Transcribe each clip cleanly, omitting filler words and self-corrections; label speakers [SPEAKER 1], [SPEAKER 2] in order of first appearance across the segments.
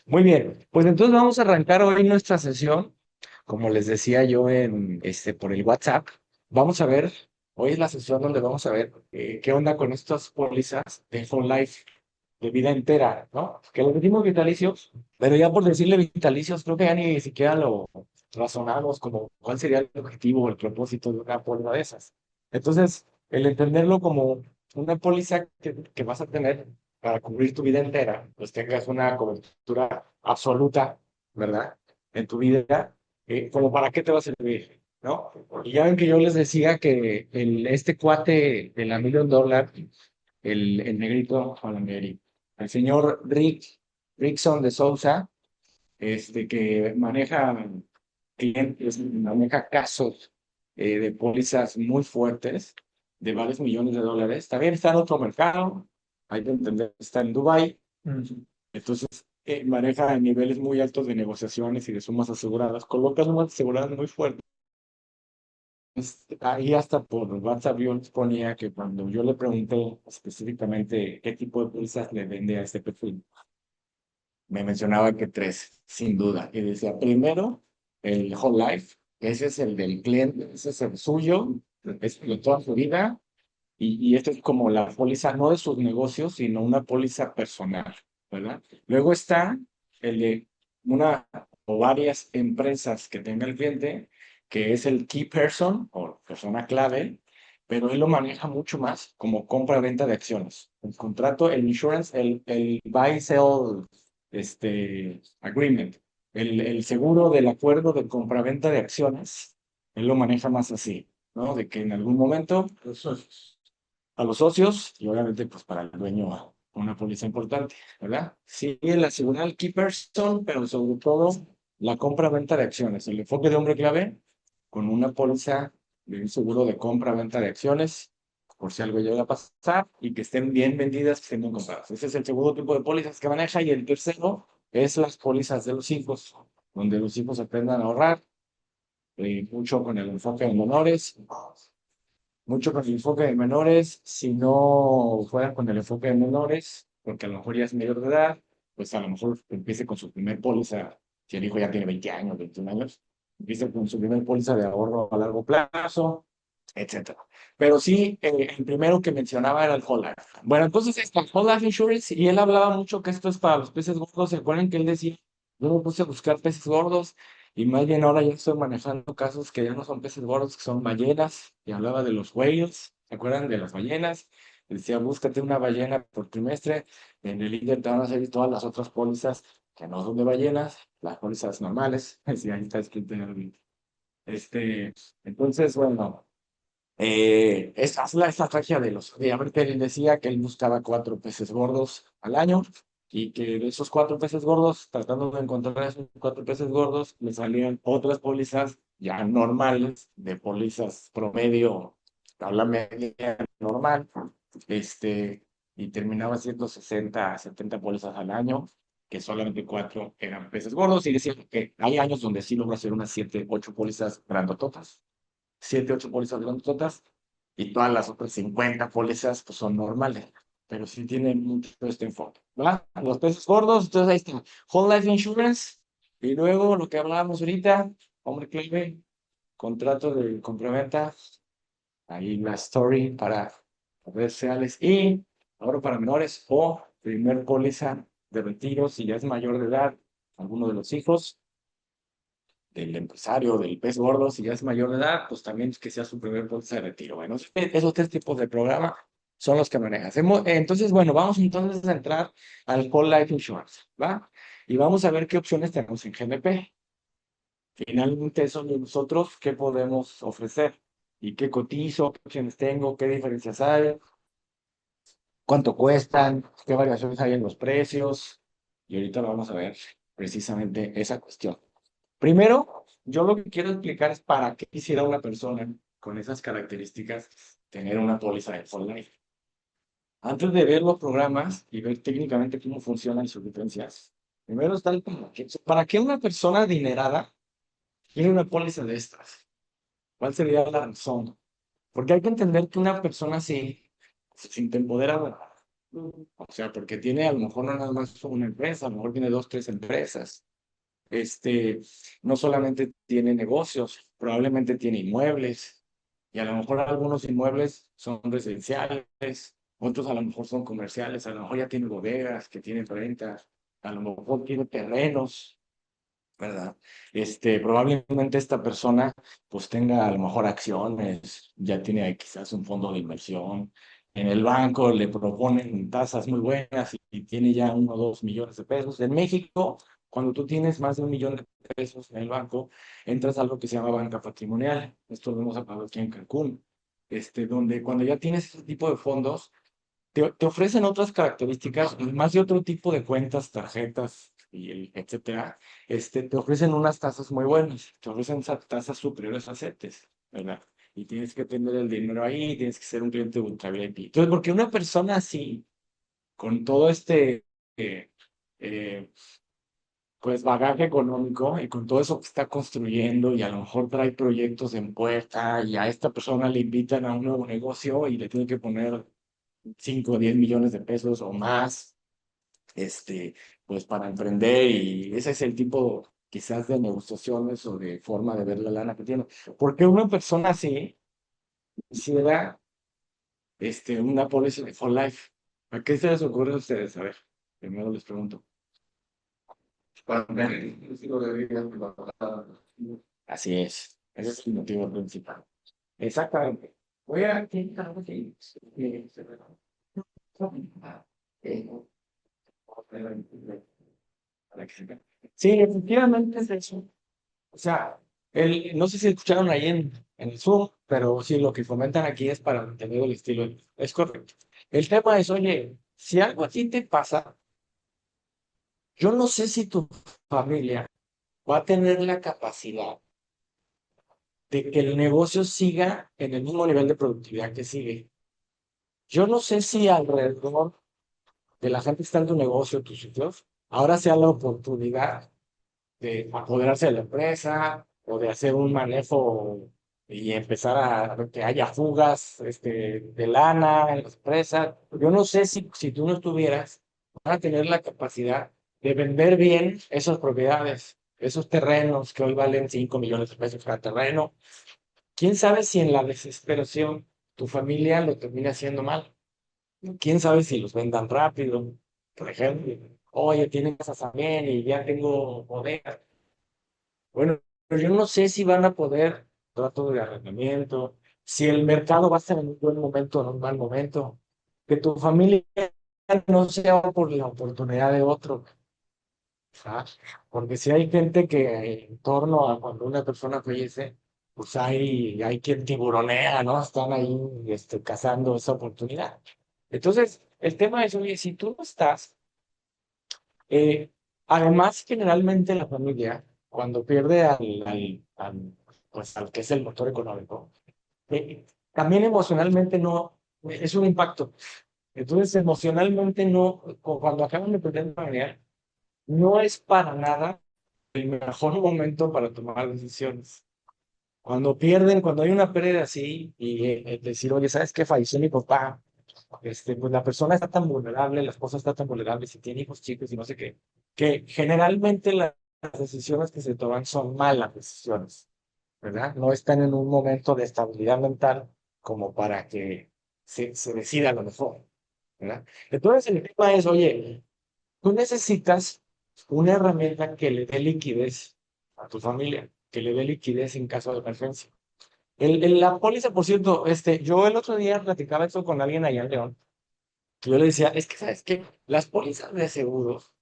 [SPEAKER 1] Muy bien, pues entonces vamos a arrancar hoy nuestra sesión. Como les decía yo por el WhatsApp, vamos a ver, hoy es la sesión donde vamos a ver qué onda con estas pólizas de whole life, de vida entera, ¿no? Que lo decimos vitalicios, pero ya por decirle vitalicios, creo que ya ni siquiera lo razonamos como cuál sería el objetivo o el propósito de una póliza de esas. Entonces, el entenderlo como una póliza que vas a tener para cubrir tu vida entera, pues tengas una cobertura absoluta, ¿verdad? En tu vida, como para qué te va a servir, ¿no? Y ya ven que yo les decía que este cuate de la Million Dollar, el negrito, o la negrito, el señor Rickson de Sousa, que maneja clientes, maneja casos de pólizas muy fuertes, de varios millones de dólares. También está en otro mercado, hay que entender, está en Dubái. Entonces, maneja niveles muy altos de negociaciones y de sumas aseguradas, coloca sumas aseguradas muy fuertes. Ahí hasta por WhatsApp yo les ponía que cuando yo le pregunté específicamente qué tipo de pólizas le vende a este perfil, me mencionaba que tres, sin duda. Y decía, primero, el Whole Life, ese es el del cliente, ese es el suyo, es de toda su vida, y esta es como la póliza, no de sus negocios, sino una póliza personal, ¿verdad? Luego está el de una o varias empresas que tenga el cliente, que es el key person o persona clave, pero él lo maneja mucho más como compra-venta de acciones. El contrato, el insurance, el buy-sell agreement, el seguro del acuerdo de compra-venta de acciones, él lo maneja más así, ¿no? De que en algún momento a los socios y obviamente pues para el dueño una póliza importante, ¿verdad? Sí, el asegurar al key person, pero sobre todo la compra-venta de acciones, el enfoque de hombre clave con una póliza de un seguro de compra-venta de acciones por si algo llega a pasar y que estén bien vendidas, que estén bien compradas. Ese es el segundo tipo de pólizas que maneja y el tercero es las pólizas de los hijos, donde los hijos aprendan a ahorrar, mucho con el enfoque en menores, mucho con el enfoque de menores, si no fuera con el enfoque de menores, porque a lo mejor ya es mayor de edad, pues a lo mejor empiece con su primer póliza, si el hijo ya tiene 20 años, 21 años, empiece con su primer póliza de ahorro a largo plazo, etcétera. Pero sí, el primero que mencionaba era el Whole Life. Bueno, entonces está el Whole Life Insurance y él hablaba mucho que esto es para los peces gordos. ¿Se acuerdan que él decía, yo me puse a buscar peces gordos y más bien ahora ya estoy manejando casos que ya no son peces gordos, que son ballenas, y hablaba de los whales, ¿se acuerdan de las ballenas? Decía, búscate una ballena por trimestre, en el Inter te van a salir todas las otras pólizas que no son de ballenas, las pólizas normales, sí, ahí está escrito en el... entonces, bueno, esa es la estrategia de los... Obviamente él decía que él buscaba cuatro peces gordos al año y que de esos cuatro peces gordos, tratando de encontrar esos cuatro peces gordos, le salían otras pólizas ya normales, de pólizas promedio, tabla media normal, este, y terminaba siendo 60 70 pólizas al año, que solamente cuatro eran peces gordos, y decía que hay años donde sí logra hacer unas 7 8 pólizas grandototas, 7 8 pólizas grandototas, y todas las otras 50 pólizas pues son normales, pero sí tienen mucho este enfoque, ¿verdad? Los peces gordos, entonces ahí está, Whole Life Insurance, y luego lo que hablábamos ahorita, hombre clave, contrato de compraventa, ahí la story para redes sociales, y ahora para menores, o primer póliza de retiro, si ya es mayor de edad, alguno de los hijos, del empresario, del pez gordo, si ya es mayor de edad, pues también que sea su primer póliza de retiro. Bueno, esos tres tipos de programa son los que manejas. Entonces, bueno, vamos entonces a entrar al Whole Life Insurance, ¿va? Y vamos a ver qué opciones tenemos en GNP. Finalmente, eso de nosotros, ¿qué podemos ofrecer? ¿Y qué cotizo? ¿Qué opciones tengo? ¿Qué diferencias hay? ¿Cuánto cuestan? ¿Qué variaciones hay en los precios? Y ahorita vamos a ver precisamente esa cuestión. Primero, yo lo que quiero explicar es para qué quisiera una persona con esas características tener una póliza de Whole Life. Antes de ver los programas y ver técnicamente cómo funcionan sus diferencias, primero está el para qué una persona adinerada quiere una póliza de estas. ¿Cuál sería la razón? Porque hay que entender que una persona así se siente empoderada. O sea, porque tiene a lo mejor no nada más una empresa, a lo mejor tiene dos, tres empresas. Este, no solamente tiene negocios, probablemente tiene inmuebles, y a lo mejor algunos inmuebles son residenciales, otros a lo mejor son comerciales, a lo mejor ya tiene bodegas que tienen rentas, a lo mejor tiene terrenos, ¿verdad? Probablemente esta persona pues tenga a lo mejor acciones, ya tiene ahí quizás un fondo de inversión. En el banco le proponen tasas muy buenas y tiene ya 1 o 2 millones de pesos. En México, cuando tú tienes más de 1 millón de pesos en el banco, entras a algo que se llama banca patrimonial. Esto lo hemos hablado aquí en Cancún. Donde cuando ya tienes ese tipo de fondos, te ofrecen otras características, más de otro tipo de cuentas, tarjetas y etcétera. Te ofrecen unas tasas muy buenas, te ofrecen tasas superiores a CETES, ¿verdad? Y tienes que tener el dinero ahí, tienes que ser un cliente ultra VIP. Entonces, porque una persona así, con todo eh, eh, pues bagaje económico y con todo eso que está construyendo y a lo mejor trae proyectos en puerta y a esta persona le invitan a un nuevo negocio y le tienen que poner 5 o 10 millones de pesos o más, pues para emprender y ese es el tipo quizás de negociaciones o de forma de ver la lana que tiene. Porque una persona así quisiera, una póliza de for life. ¿A qué se les ocurre a ustedes? A ver, primero les pregunto. Así es, ese es el motivo principal. Exactamente. Voy a intentar que sí, efectivamente es eso. O sea, no sé si escucharon ahí en el Zoom, pero sí, lo que comentan aquí es para mantener el estilo. Es correcto. El tema es, oye, si algo a ti te pasa, yo no sé si tu familia va a tener la capacidad de que el negocio siga en el mismo nivel de productividad que sigue. Yo no sé si alrededor de la gente que está en tu negocio, tus sitios, ahora sea la oportunidad de apoderarse de la empresa o de hacer un manejo y empezar a que haya fugas de lana en la empresa. Yo no sé si tú no estuvieras, van a tener la capacidad de vender bien esas propiedades, esos terrenos que hoy valen 5 millones de pesos cada terreno. ¿Quién sabe si en la desesperación tu familia lo termina haciendo mal? ¿Quién sabe si los vendan rápido? Por ejemplo, oye, tienen casas también y ya tengo bodegas. Bueno, pero yo no sé si van a poder trato de arrendamiento, si el mercado va a estar en un buen momento o en un mal momento, que tu familia no sea por la oportunidad de otro, ¿sabes? Porque si hay gente que en torno a cuando una persona fallece, pues hay quien tiburonea, ¿no? Están ahí cazando esa oportunidad. Entonces, el tema es, oye, si tú no estás, eh, además, generalmente la familia, cuando pierde pues, al que es el motor económico, también emocionalmente no, es un impacto. Entonces, emocionalmente no, cuando acaban de perder una familia, no es para nada el mejor momento para tomar decisiones. Cuando pierden, cuando hay una pérdida así, y decir, oye, ¿sabes qué? Falleció mi papá, pues la persona está tan vulnerable, la esposa está tan vulnerable, si tiene hijos chicos y no sé qué, que generalmente las decisiones que se toman son malas decisiones, ¿verdad? No están en un momento de estabilidad mental como para que se decida lo mejor, ¿verdad? Entonces el tema es, oye, tú necesitas una herramienta que le dé liquidez a tu familia, que le dé liquidez en caso de emergencia. La póliza, por cierto, yo el otro día platicaba esto con alguien allá en León. Yo le decía, es que, ¿sabes qué? Las pólizas de seguros,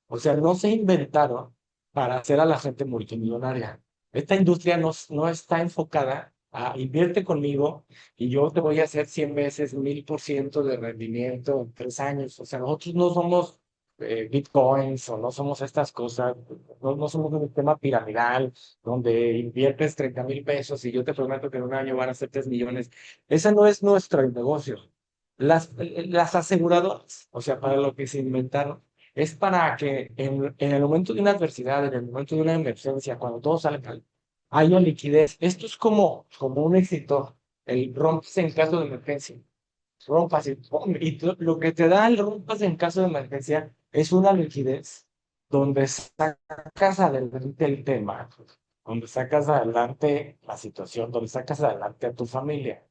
[SPEAKER 1] o sea, no se inventaron para hacer a la gente multimillonaria. Esta industria no está enfocada a invierte conmigo y yo te voy a hacer 100 veces 1000% de rendimiento en 3 años. O sea, nosotros no somos bitcoins o no somos estas cosas, no somos un sistema piramidal donde inviertes 30,000 pesos y yo te prometo que en un año van a ser 3 millones. Ese no es nuestro negocio. Las aseguradoras, o sea, para lo que se inventaron, es para que en el momento de una adversidad, en el momento de una emergencia, cuando todo sale mal, haya liquidez. Esto es como un éxito, el rompes en caso de emergencia. rompas y, ¡pum! Lo que te da el rompas en caso de emergencia es una liquidez donde sacas adelante el tema, donde sacas adelante la situación, donde sacas adelante a tu familia.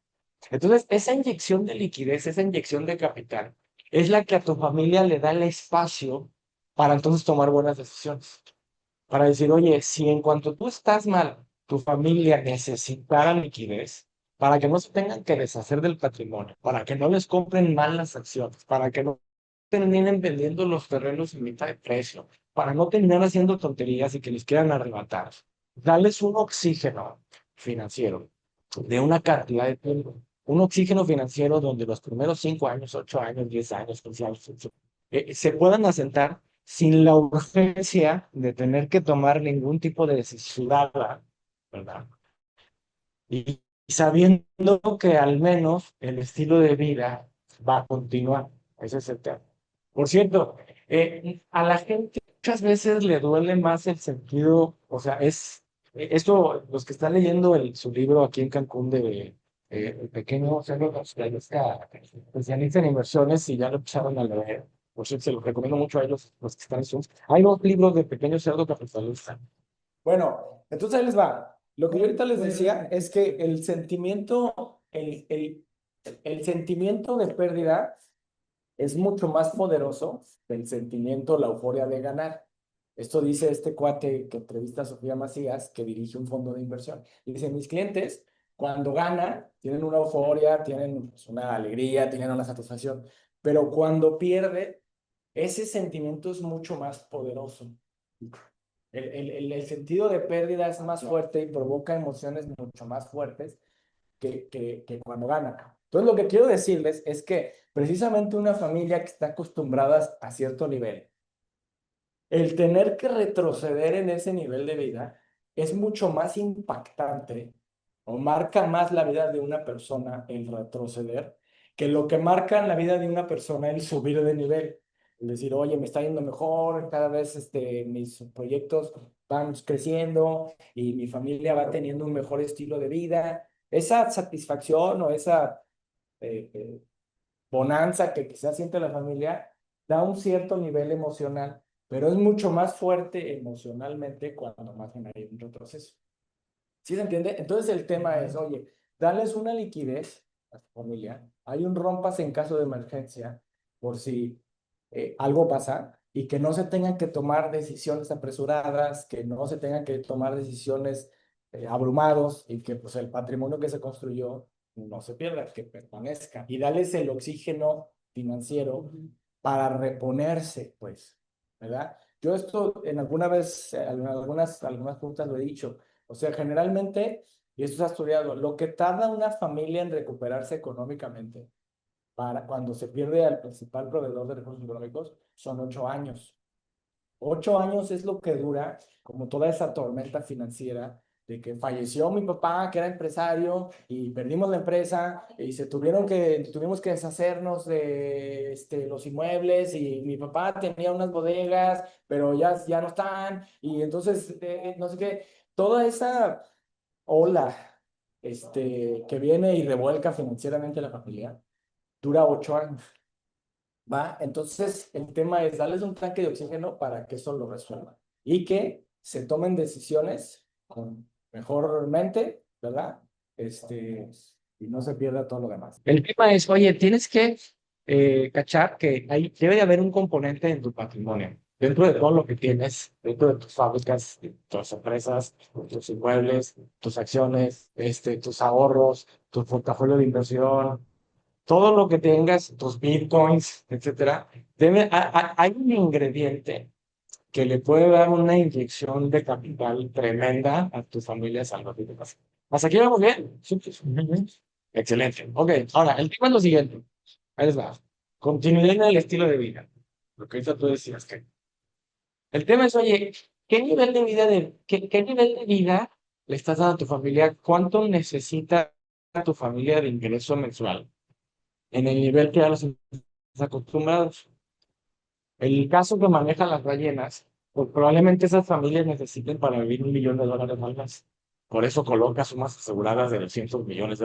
[SPEAKER 1] Entonces, esa inyección de liquidez, esa inyección de capital, es la que a tu familia le da el espacio para entonces tomar buenas decisiones. Para decir, oye, si en cuanto tú estás mal, tu familia necesitara liquidez, para que no se tengan que deshacer del patrimonio, para que no les compren mal las acciones, para que no terminen vendiendo los terrenos en mitad de precio, para no terminar haciendo tonterías y que les quieran arrebatar. Darles un oxígeno financiero de una cantidad de tiempo. Un oxígeno financiero donde los primeros 5 años, 8 años, 10 años, 15 años, se puedan asentar sin la urgencia de tener que tomar ningún tipo de decisión, ¿verdad? Y sabiendo que al menos el estilo de vida va a continuar. Ese es el tema. Por cierto, a la gente muchas veces le duele más el sentido, o sea, esto, los que están leyendo su libro aquí en Cancún de El Pequeño Cerdo Capitalista, especialista en inversiones y ya lo empezaron a leer. Por cierto, se los recomiendo mucho a ellos, los que están en Zoom. Hay 2 libros de Pequeño Cerdo Capitalista.
[SPEAKER 2] Bueno, entonces ahí les va. Lo que yo ahorita les decía es que el sentimiento de pérdida es mucho más poderoso que el sentimiento, la euforia de ganar. Esto dice este cuate que entrevista a Sofía Macías, que dirige un fondo de inversión. Y dice, mis clientes, cuando ganan, tienen una euforia, tienen pues, una alegría, tienen una satisfacción, pero cuando pierde, ese sentimiento es mucho más poderoso. El sentido de pérdida es más fuerte y provoca emociones mucho más fuertes que cuando gana. Entonces, lo que quiero decirles es que precisamente una familia que está acostumbrada a cierto nivel, el tener que retroceder en ese nivel de vida es mucho más impactante o marca más la vida de una persona el retroceder que lo que marca en la vida de una persona el subir de nivel. Es decir, oye, me está yendo mejor, cada vez mis proyectos van creciendo y mi familia va teniendo un mejor estilo de vida. Esa satisfacción o esa eh, eh, bonanza que quizás siente la familia da un cierto nivel emocional, pero es mucho más fuerte emocionalmente cuando más bien hay un retroceso. ¿Sí se entiende? Entonces el tema es, oye, darles una liquidez a tu familia, hay un rompas en caso de emergencia por si algo pasa y que no se tengan que tomar decisiones apresuradas, que no se tengan que tomar decisiones abrumados y que pues el patrimonio que se construyó no se pierda, que permanezca y darles el oxígeno financiero para reponerse, pues, ¿verdad? Yo esto en alguna vez, en algunas juntas lo he dicho, o sea, generalmente, y esto se ha estudiado, lo que tarda una familia en recuperarse económicamente para cuando se pierde al principal proveedor de recursos económicos son 8 años. 8 años es lo que dura como toda esa tormenta financiera de que falleció mi papá, que era empresario, y perdimos la empresa, y tuvimos que deshacernos de los inmuebles, y mi papá tenía unas bodegas, pero ya no están, y entonces, no sé qué, toda esa ola que viene y revuelca financieramente a la familia, dura 8 años. ¿Va? Entonces, el tema es darles un tanque de oxígeno para que eso lo resuelva y que se tomen decisiones con mejor mente, ¿verdad? Y no se pierda todo lo demás.
[SPEAKER 1] El tema es, oye, tienes que cachar que debe de haber un componente en tu patrimonio, dentro de todo lo que tienes, dentro de tus fábricas, tus empresas, tus inmuebles, tus acciones, tus ahorros, tu portafolio de inversión, todo lo que tengas, tus bitcoins, etcétera. Hay un ingrediente que le puede dar una inyección de capital tremenda a tu familia salvavidas. ¿Hasta aquí vamos bien? Sí, sí, sí. Ujú. Excelente. Ok, ahora, el tema es lo siguiente. Ahí les va. Continuidad en el estilo de vida. Lo que ahorita tú decías que. El tema es, oye, ¿qué nivel de vida le estás dando a tu familia? ¿Cuánto necesita tu familia de ingreso mensual? En el nivel que ya los estás acostumbrados. El caso que manejan las ballenas, pues probablemente esas familias necesiten para vivir $1 millón al mes. Por eso coloca sumas aseguradas de $200 millones,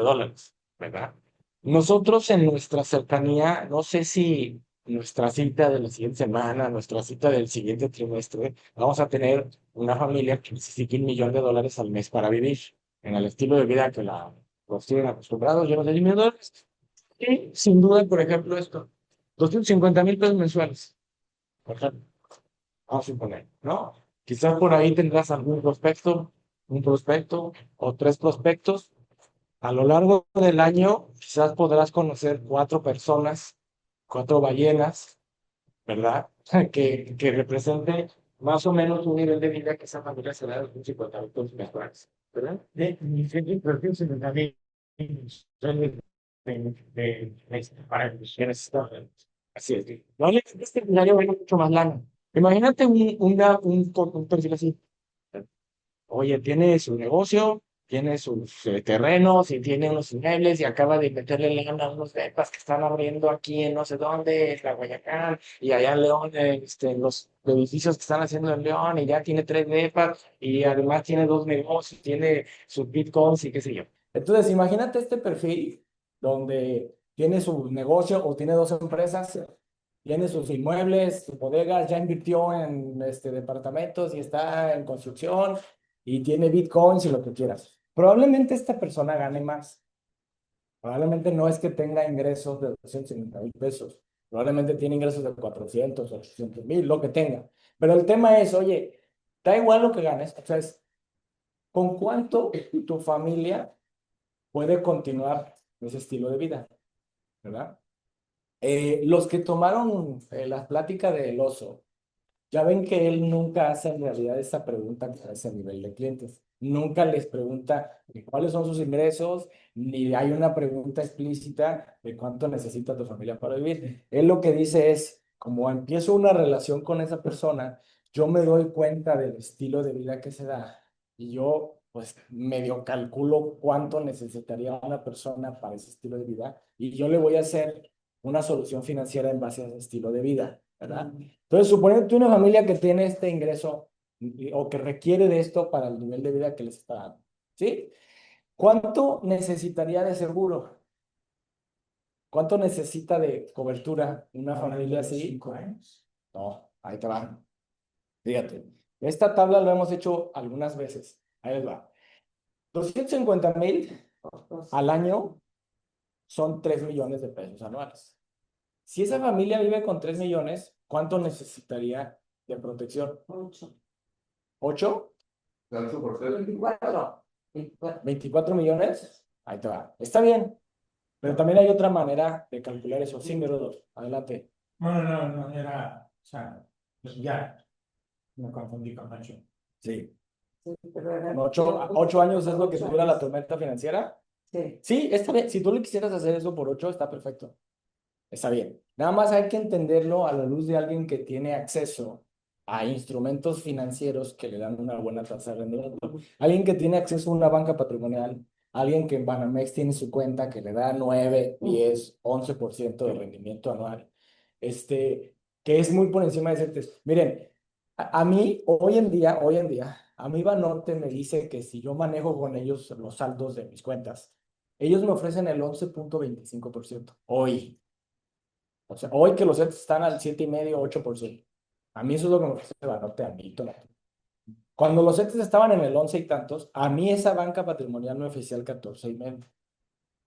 [SPEAKER 1] ¿verdad? Nosotros en nuestra cercanía, no sé si nuestra cita de la siguiente semana, nuestra cita del siguiente trimestre, vamos a tener una familia que necesite $1 millón al mes para vivir en el estilo de vida que los tienen acostumbrados, yo no sé, $1 millón. Y sin duda, por ejemplo, esto, 250,000 pesos mensuales, por ejemplo, vamos a suponer, ¿no? Quizás por ahí tendrás algún prospecto, un prospecto o tres prospectos. A lo largo del año, quizás podrás conocer cuatro personas, cuatro ballenas, ¿verdad? Que represente más o menos un nivel de vida que esa familia se da de un 50,000 pesos mensuales, ¿verdad? Para mujeres. Así es. No, este escenario va mucho más largo. Imagínate un perfil así. Oye, tiene su negocio, tiene sus terrenos y tiene unos inmuebles y acaba de meterle lana a unos depas que están abriendo aquí en no sé dónde, en la Guayacán, y allá en León, en los edificios que están haciendo en León, y ya tiene tres depas, y además tiene dos negocios, tiene sus bitcoins y qué sé yo.
[SPEAKER 2] Entonces, imagínate este perfil donde tiene su negocio o tiene dos empresas, tiene sus inmuebles, sus bodegas, ya invirtió en departamentos y está en construcción y tiene bitcoins y lo que quieras. Probablemente esta persona gane más. Probablemente no es que tenga ingresos de 250,000 pesos. Probablemente tiene ingresos de 400, 800,000, lo que tenga. Pero el tema es, oye, da igual lo que ganes. O sea, ¿con cuánto tu familia puede continuar ese estilo de vida? ¿Verdad? Los que tomaron la plática del oso, ya ven que él nunca hace en realidad esa pregunta a ese nivel de clientes. Nunca les pregunta de cuáles son sus ingresos, ni hay una pregunta explícita de cuánto necesita tu familia para vivir. Él lo que dice es, como empiezo una relación con esa persona, yo me doy cuenta del estilo de vida que se da y yo pues medio calculo cuánto necesitaría una persona para ese estilo de vida y yo le voy a hacer una solución financiera en base a ese estilo de vida, ¿verdad? Entonces, suponete una familia que tiene este ingreso o que requiere de esto para el nivel de vida que les está dando, ¿sí? ¿Cuánto necesitaría de seguro? ¿Cuánto necesita de cobertura una familia así? 5 años. No, ahí te va. Fíjate, esta tabla lo hemos hecho algunas veces. Ahí les va. 250,000 al año son 3 millones de pesos anuales. Si esa familia vive con 3 millones, ¿cuánto necesitaría de protección? 8. ¿8? 24. 24 millones. Ahí te va. Está bien, pero también hay otra manera de calcular eso. Sí, Merodos. Adelante.
[SPEAKER 3] No, no, no, no, era, o sea, pues ya, me confundí con Nacho.
[SPEAKER 2] Sí.
[SPEAKER 4] Sí, pero era-
[SPEAKER 2] 8 años es lo que dura la tormenta financiera.
[SPEAKER 4] Sí.
[SPEAKER 2] Sí, está bien. Si tú le quisieras hacer eso por 8, está perfecto. Está bien. Nada más hay que entenderlo a la luz de alguien que tiene acceso a instrumentos financieros que le dan una buena tasa de rendimiento. Alguien que tiene acceso a una banca patrimonial, alguien que en Banamex tiene su cuenta que le da 9, 10, 11% de rendimiento anual. Que es muy por encima de CETES. Miren, a mí, hoy en día, a mí Banorte me dice que si yo manejo con ellos los saldos de mis cuentas, ellos me ofrecen el 11.25% hoy. O sea, hoy que los sets están al 7,5, 8%. A mí eso es lo que me ofrece Banorte a mí. Cuando los sets estaban en el 11 y tantos, a mí esa banca patrimonial me ofrecía el 14,5.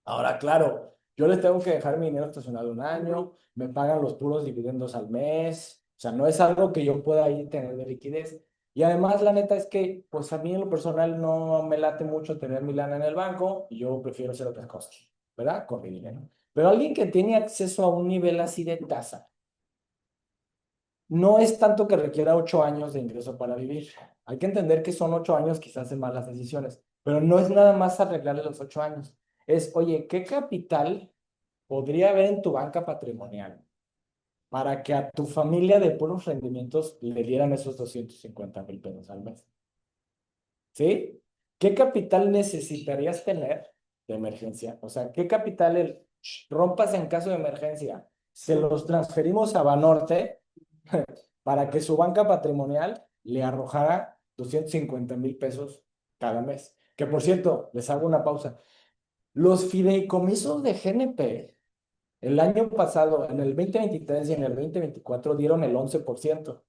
[SPEAKER 2] Ahora, claro, yo les tengo que dejar mi dinero estacionado un año, me pagan los puros dividendos al mes, o sea, no es algo que yo pueda ahí tener de liquidez. Y además, la neta es que, pues a mí en lo personal no me late mucho tener mi lana en el banco y yo prefiero hacer otras cosas, ¿verdad? Con mi dinero. Pero alguien que tiene acceso a un nivel así de tasa, no es tanto que requiera 8 años de ingreso para vivir. Hay que entender que son 8 años quizás de malas decisiones, pero no es nada más arreglarle los 8 años. Es, oye, ¿qué capital podría haber en tu banca patrimonial para que a tu familia de puros rendimientos le dieran esos 250,000 pesos al mes? ¿Sí? ¿Qué capital necesitarías tener de emergencia? O sea, ¿qué capital rompas en caso de emergencia? Se los transferimos a Banorte para que su banca patrimonial le arrojara 250,000 pesos cada mes. Que por cierto, les hago una pausa. Los fideicomisos de GNP el año pasado, en el 2023 y en el 2024, dieron el 11%. O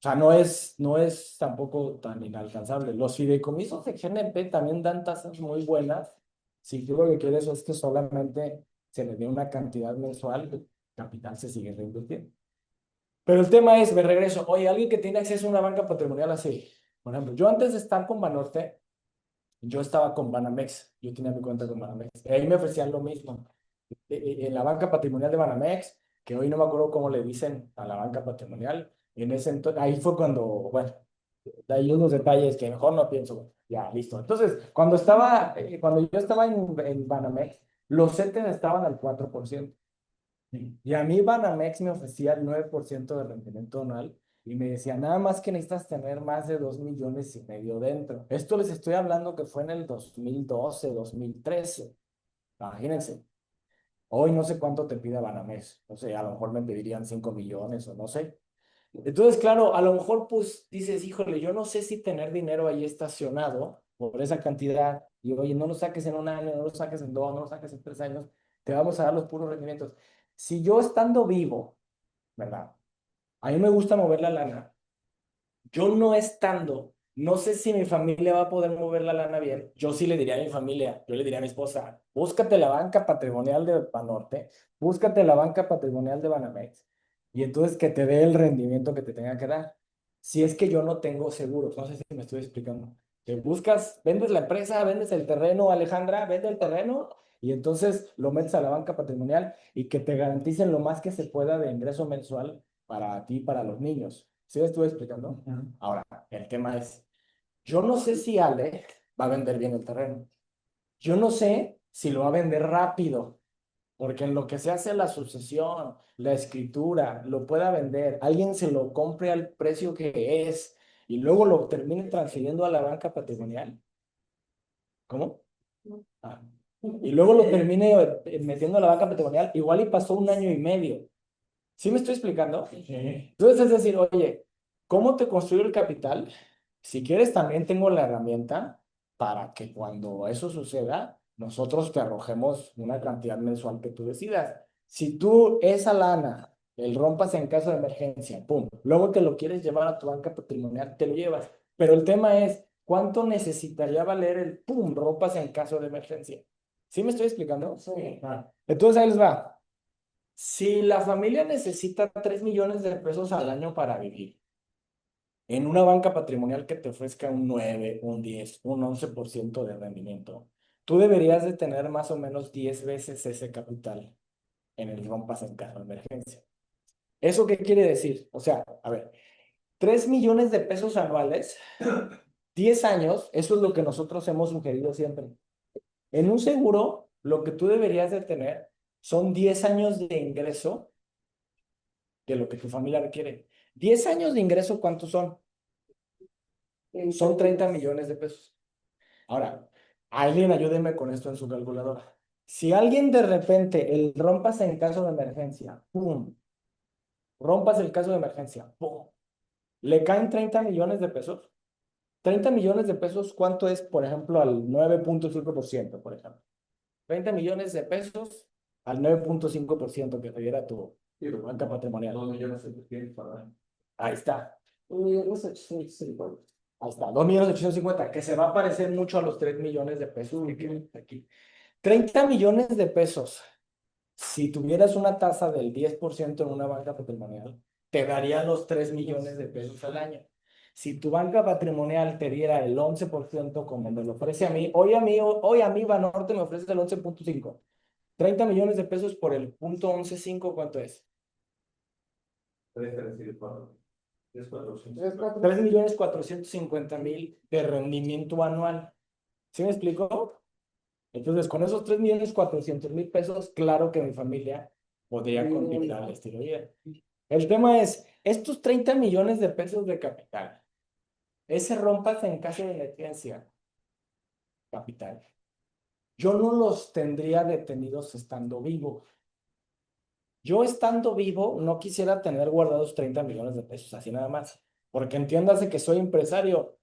[SPEAKER 2] sea, no es tampoco tan inalcanzable. Los fideicomisos de GNP también dan tasas muy buenas. Si tú lo que quieres es que solamente se le dé una cantidad mensual, el capital se sigue reinvirtiendo. Pero el tema es, me regreso, oye, alguien que tiene acceso a una banca patrimonial así, por ejemplo, yo antes de estar con Banorte, yo estaba con Banamex, yo tenía mi cuenta con Banamex, y ahí me ofrecían lo mismo. En la banca patrimonial de Banamex, que hoy no me acuerdo cómo le dicen a la banca patrimonial, en ese entonces, ahí fue cuando, bueno, hay unos detalles que mejor no pienso, ya, listo. Entonces, cuando yo estaba en Banamex, los CETES estaban al 4%. Y a mí Banamex me ofrecía el 9% de rendimiento anual y me decía, nada más que necesitas tener más de 2,5 millones dentro. Esto les estoy hablando que fue en el 2012, 2013. Imagínense. Hoy no sé cuánto te pide Banamex. No sé, a lo mejor me pedirían 5 millones o no sé. Entonces, claro, a lo mejor pues dices, híjole, yo no sé si tener dinero ahí estacionado por esa cantidad y oye, no lo saques en un año, no lo saques en dos, no lo saques en 3 años, te vamos a dar los puros rendimientos. Si yo estando vivo, ¿verdad? A mí me gusta mover la lana. Yo no estando, no sé si mi familia va a poder mover la lana bien. Yo sí le diría a mi familia, yo le diría a mi esposa, búscate la banca patrimonial de Banorte, búscate la banca patrimonial de Banamex, y entonces que te dé el rendimiento que te tenga que dar. Si es que yo no tengo seguros, no sé si me estoy explicando. Que buscas, vendes la empresa, vendes el terreno, Alejandra, vende el terreno, y entonces lo metes a la banca patrimonial y que te garanticen lo más que se pueda de ingreso mensual para ti y para los niños. ¿Sí me estuve explicando? Ahora, el tema es, yo no sé si Ale va a vender bien el terreno. Yo no sé si lo va a vender rápido, porque en lo que se hace la sucesión, la escritura, lo pueda vender, alguien se lo compre al precio que es y luego lo termine transfiriendo a la banca patrimonial. ¿Cómo? Ah. Y luego lo termine metiendo a la banca patrimonial, igual y pasó un año y medio. ¿Sí me estoy explicando?
[SPEAKER 3] Sí.
[SPEAKER 2] Entonces es decir, oye, ¿cómo te construyo el capital? Si quieres, también tengo la herramienta para que cuando eso suceda, nosotros te arrojemos una cantidad mensual que tú decidas. Si tú esa lana, el rompas en caso de emergencia, pum, luego te lo quieres llevar a tu banca patrimonial, te lo llevas. Pero el tema es, ¿cuánto necesitaría valer el pum, rompas en caso de emergencia? ¿Sí me estoy explicando?
[SPEAKER 3] Sí.
[SPEAKER 2] Entonces ahí les va. Si la familia necesita 3 millones de pesos al año para vivir, en una banca patrimonial que te ofrezca un 9, un 10, un 11% de rendimiento, tú deberías de tener más o menos 10 veces ese capital en el rompas en caso de emergencia. ¿Eso qué quiere decir? O sea, a ver, 3 millones de pesos anuales, 10 años, eso es lo que nosotros hemos sugerido siempre. En un seguro, lo que tú deberías de tener son 10 años de ingreso de lo que tu familia requiere. 10 años de ingreso, ¿cuántos son? Son 30 millones de pesos. Ahora, alguien ayúdeme con esto en su calculadora. Si alguien de repente, el rompas en caso de emergencia, ¡pum! Rompas el caso de emergencia, ¡pum! Le caen 30 millones de pesos. 30 millones de pesos, ¿cuánto es, por ejemplo, al 9,5%, por ejemplo? 30 millones de pesos al 9,5% que te diera tu banca patrimonial. 2,700,000. Ahí está. Ahí está, 2,850,000, que se va a parecer mucho a los 3 millones de pesos que quedan aquí. 30 millones de pesos, si tuvieras una tasa del 10% en una banca patrimonial, te daría los 3 millones de pesos al año. Si tu banca patrimonial te diera el 11%, como me lo ofrece a mí, hoy a mí Banorte me ofrece el 11,5. 30 millones de pesos por el punto 11,5, ¿cuánto es? 3,450,000 de rendimiento anual. ¿Sí me explico? Entonces, con esos 3,400,000 pesos, claro que mi familia podría continuar el estilo de vida. El tema es, estos 30 millones de pesos de capital, ese rompas en caso de emergencia, capital, yo no los tendría detenidos estando vivo. Yo estando vivo no quisiera tener guardados 30 millones de pesos, así nada más, porque entiéndase que soy empresario.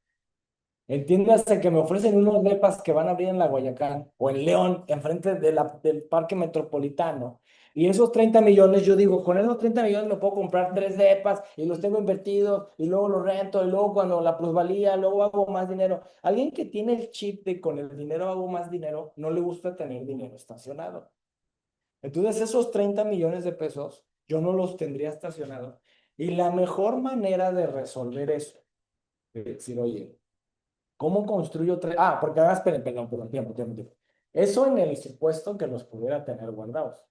[SPEAKER 2] Entiéndase que me ofrecen unos depas que van a abrir en la Guayacán o en León, enfrente del Parque Metropolitano. Y esos 30 millones, yo digo, con esos 30 millones me puedo comprar 3 depas y los tengo invertidos y luego los rento y luego cuando la plusvalía, luego hago más dinero. Alguien que tiene el chip de con el dinero hago más dinero, no le gusta tener dinero estacionado. Entonces esos 30 millones de pesos yo no los tendría estacionados. Y la mejor manera de resolver eso, es decir, oye, ¿cómo construyo tres? Ah, porque además, perdón, tiempo. Eso en el supuesto que los pudiera tener guardados.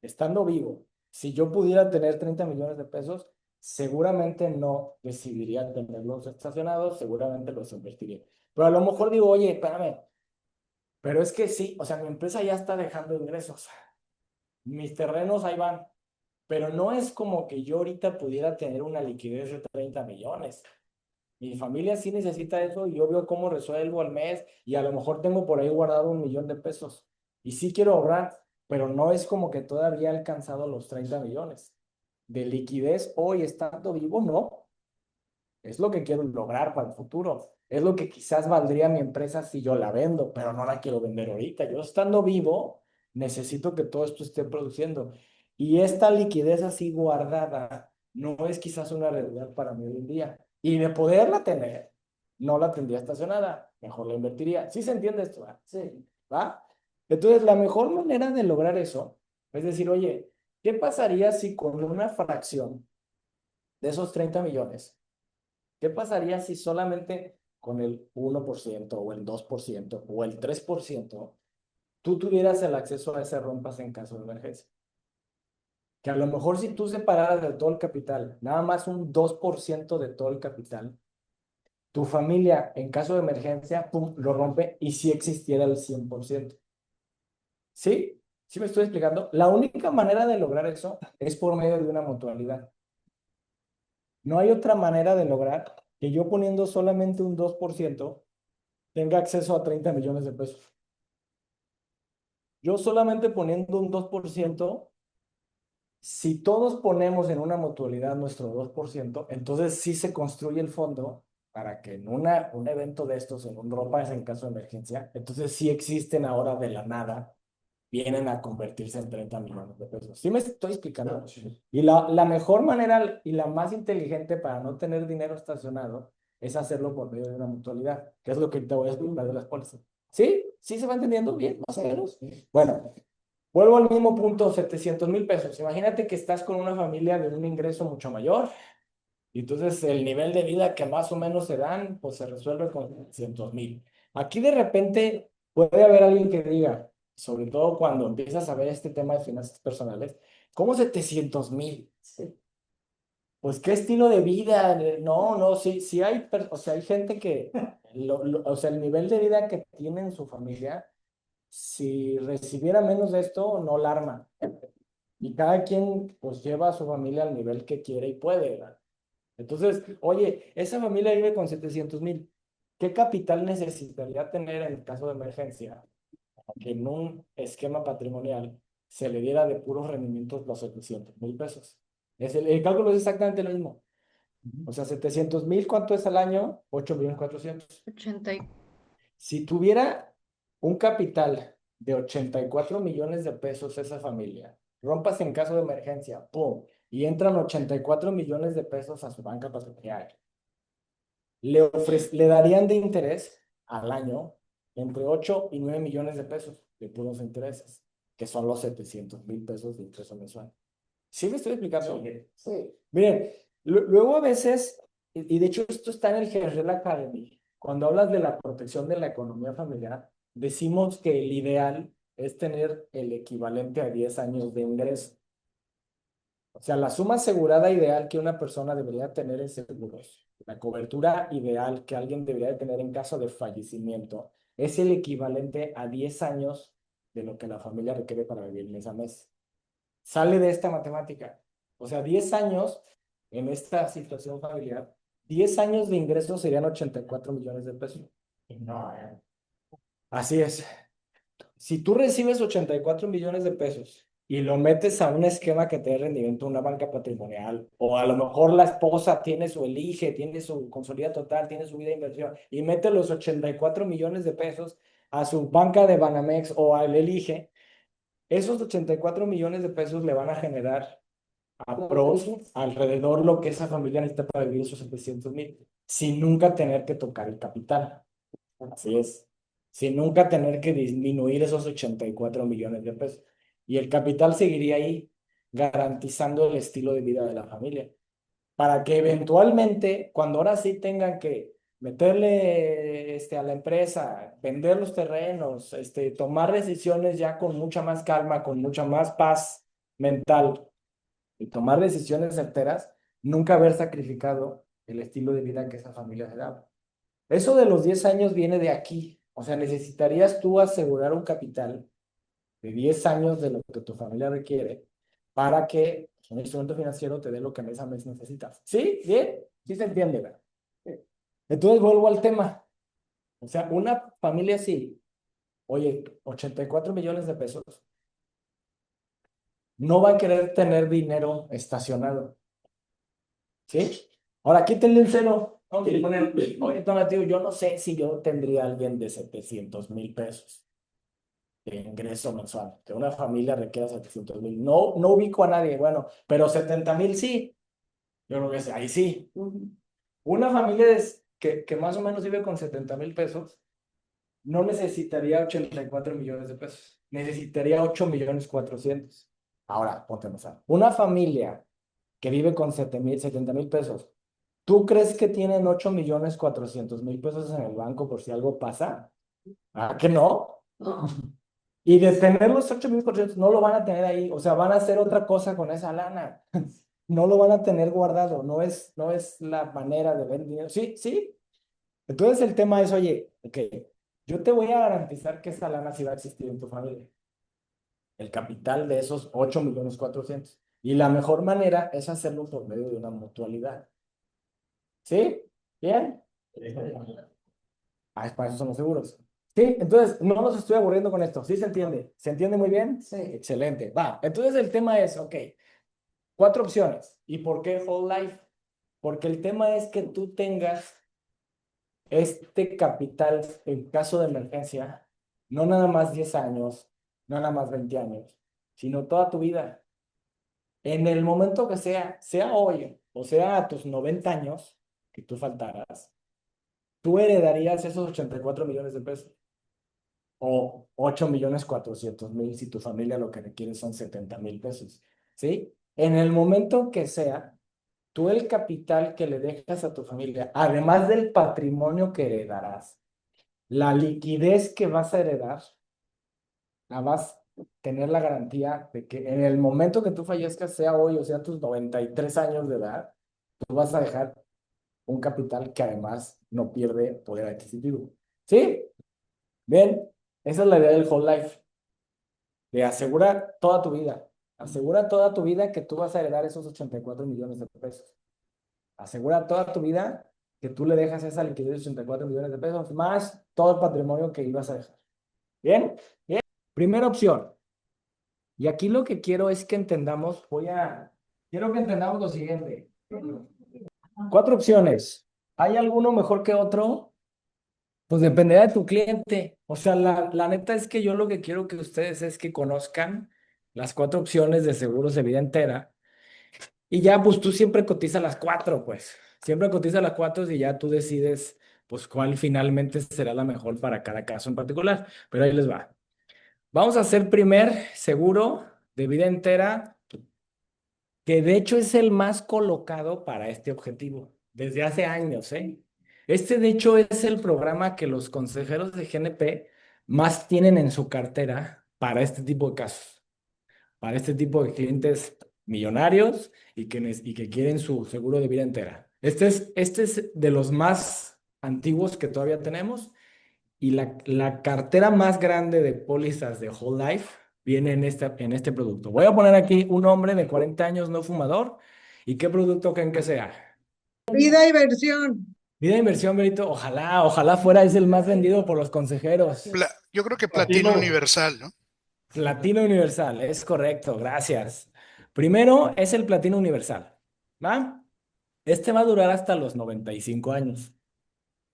[SPEAKER 2] Estando vivo, si yo pudiera tener 30 millones de pesos, seguramente no decidiría tenerlos estacionados, seguramente los invertiría. Pero a lo mejor digo, oye, espérame, pero es que sí, o sea, mi empresa ya está dejando ingresos, mis terrenos ahí van, pero no es como que yo ahorita pudiera tener una liquidez de 30 millones. Mi familia sí necesita eso y yo veo cómo resuelvo al mes y a lo mejor tengo por ahí guardado 1 millón de pesos. Y sí quiero ahorrar, pero no es como que todavía he alcanzado los 30 millones. De liquidez hoy estando vivo, no. Es lo que quiero lograr para el futuro. Es lo que quizás valdría mi empresa si yo la vendo, pero no la quiero vender ahorita. Yo estando vivo, necesito que todo esto esté produciendo. Y esta liquidez así guardada no es quizás una realidad para mí hoy en día. Y de poderla tener, no la tendría estacionada. Mejor la invertiría. ¿Sí se entiende esto? ¿Va? Sí. ¿Va? Entonces, la mejor manera de lograr eso es decir, oye, ¿qué pasaría si con una fracción de esos 30 millones ¿qué pasaría si solamente con el 1% o el 2% o el 3% tú tuvieras el acceso a ese rompas en caso de emergencia? Que a lo mejor si tú separaras de todo el capital, nada más un 2% de todo el capital, tu familia en caso de emergencia, pum, lo rompe y si existiera el 100%. ¿Sí? ¿Sí me estoy explicando? La única manera de lograr eso es por medio de una mutualidad. No hay otra manera de lograr que yo poniendo solamente un 2% tenga acceso a 30 millones de pesos. Yo solamente poniendo un 2%, si todos ponemos en una mutualidad nuestro 2%, entonces sí se construye el fondo para que en un evento de estos, en un ropa, en caso de emergencia, entonces sí existen ahora de la nada, vienen a convertirse en 30 millones de pesos. ¿Sí me estoy explicando? Sí. Y la mejor manera y la más inteligente para no tener dinero estacionado es hacerlo por medio de una mutualidad, que es lo que te voy a explicar de las pólizas. ¿Sí? ¿Sí se va entendiendo bien, más o menos? Bueno, vuelvo al mismo punto, 700,000 pesos. Imagínate que estás con una familia de un ingreso mucho mayor y entonces el nivel de vida que más o menos se dan, pues se resuelve con 700,000. Aquí de repente puede haber alguien que diga, sobre todo cuando empiezas a ver este tema de finanzas personales, ¿cómo 700,000? Pues qué estilo de vida, no, no, sí, sí hay, o sea, hay gente que, o sea, el nivel de vida que tiene en su familia, si recibiera menos de esto, no la arma. Y cada quien pues lleva a su familia al nivel que quiere y puede, ¿verdad? Entonces, oye, esa familia vive con 700,000. ¿Qué capital necesitaría tener en caso de emergencia? Que en un esquema patrimonial se le diera de puros rendimientos los 700,000 pesos. El cálculo es exactamente lo mismo. O sea, 700,000, ¿cuánto es al año? 8,400,000.
[SPEAKER 4] 80
[SPEAKER 2] Si tuviera un capital de 84 millones de pesos esa familia, rompas en caso de emergencia, ¡pum! Y entran 84 millones de pesos a su banca patrimonial. Le darían de interés al año entre 8 y 9 millones de pesos de puros intereses, que son los 700,000 pesos de interés mensual. ¿Sí me estoy explicando? Sí. Miren, luego a veces, y de hecho esto está en el General Academy, cuando hablas de la protección de la economía familiar, decimos que el ideal es tener el equivalente a 10 años de ingreso. O sea, la suma asegurada ideal que una persona debería tener en seguros, la cobertura ideal que alguien debería tener en caso de fallecimiento, es el equivalente a 10 años de lo que la familia requiere para vivir mes a mes. Sale de esta matemática. O sea, 10 años en esta situación familiar, 10 años de ingresos serían 84 millones de pesos. No, así es. Si tú recibes 84 millones de pesos y lo metes a un esquema que te dé rendimiento, una banca patrimonial, o a lo mejor la esposa tiene su elige, tiene su consolida total, tiene su vida de inversión, y mete los 84 millones de pesos a su banca de Banamex o al elige, esos 84 millones de pesos le van a generar a pros alrededor lo que esa familia necesita para vivir esos 700,000, sin nunca tener que tocar el capital. Así es. Sin nunca tener que disminuir esos 84 millones de pesos. Y el capital seguiría ahí, garantizando el estilo de vida de la familia. Para que eventualmente, cuando ahora sí tengan que meterle a la empresa, vender los terrenos, tomar decisiones ya con mucha más calma, con mucha más paz mental y tomar decisiones certeras, nunca haber sacrificado el estilo de vida que esa familia se daba. Eso de los 10 años viene de aquí. O sea, necesitarías tú asegurar un capital de 10 años de lo que tu familia requiere para que un instrumento financiero te dé lo que mes a mes necesitas. ¿Sí? ¿Bien? Sí se entiende, ¿verdad? Entonces vuelvo al tema. O sea, una familia así, oye, 84 millones de pesos, no va a querer tener dinero estacionado. ¿Sí? Ahora quítenle el cero. Oye, Tonatiuh, yo no sé si yo tendría a alguien de 700,000 pesos de ingreso mensual, que una familia requiera 700,000. No, no ubico a nadie, bueno, pero 70,000 sí. Yo creo que ahí sí. Una familia que más o menos vive con 70,000 pesos, no necesitaría 84 millones de pesos. Necesitaría 8,400,000. Ahora, ponte a pensar. Una familia que vive con 70,000 pesos, ¿tú crees que tienen 8,400,000 pesos en el banco por si algo pasa? ¿Ah, que no? Y de tener los 8,400 no lo van a tener ahí, o sea, van a hacer otra cosa con esa lana. No lo van a tener guardado, no es la manera de ver dinero. Sí, sí. Entonces el tema es, oye, ok, yo te voy a garantizar que esa lana sí va a existir en tu familia. El capital de esos 8,400,000. Y la mejor manera es hacerlo por medio de una mutualidad. ¿Sí? ¿Bien? Ah, es para eso son los seguros. Sí, entonces no los estoy aburriendo con esto. ¿Sí se entiende? ¿Se entiende muy bien? Sí. Excelente. Va. Entonces el tema es, ok, 4 opciones. ¿Y por qué Whole Life? Porque el tema es que tú tengas este capital en caso de emergencia, no nada más 10 años, no nada más 20 años, sino toda tu vida. En el momento que sea hoy o sea a tus 90 años, que tú faltaras, tú heredarías esos 84 millones de pesos. O 8,400,000 si tu familia lo que requiere son 70,000 pesos. ¿Sí? En el momento que sea, tú el capital que le dejas a tu familia, además del patrimonio que heredarás, la liquidez que vas a heredar, la vas a tener la garantía de que en el momento que tú fallezcas, sea hoy o sea tus 93 años de edad, tú vas a dejar un capital que además no pierde poder adquisitivo. ¿Sí? Bien, esa es la idea del whole life, de asegurar toda tu vida. Asegura toda tu vida que tú vas a heredar esos 84 millones de pesos. Asegura toda tu vida que tú le dejas esa liquidez de 84 millones de pesos, más todo el patrimonio que ibas a dejar. ¿Bien? Bien. Primera opción. Y aquí lo que quiero es que entendamos, quiero que entendamos lo siguiente. 4 opciones. ¿Hay alguno mejor que otro? Pues dependerá de tu cliente. O sea, la neta es que yo lo que quiero que ustedes es que conozcan las 4 opciones de seguros de vida entera. Y ya, pues tú siempre cotizas las 4, pues. Siempre cotizas las 4 y ya tú decides, pues, cuál finalmente será la mejor para cada caso en particular. Pero ahí les va. Vamos a hacer primer seguro de vida entera, que de hecho es el más colocado para este objetivo, desde hace años, ¿eh? Este de hecho es el programa que los consejeros de GNP más tienen en su cartera para este tipo de casos, para este tipo de clientes millonarios y que quieren su seguro de vida entera. Este es de los más antiguos que todavía tenemos y la cartera más grande de pólizas de Whole Life viene en este producto. Voy a poner aquí un hombre de 40 años no fumador. ¿Y qué producto creen que sea?
[SPEAKER 4] Vida y versión.
[SPEAKER 2] Vida de inversión, Benito. Ojalá fuera es el más vendido por los consejeros.
[SPEAKER 5] Yo creo que Platino Universal, ¿no?
[SPEAKER 2] Platino universal, es correcto, gracias. Primero es el platino universal, ¿va? Este va a durar hasta los 95 años.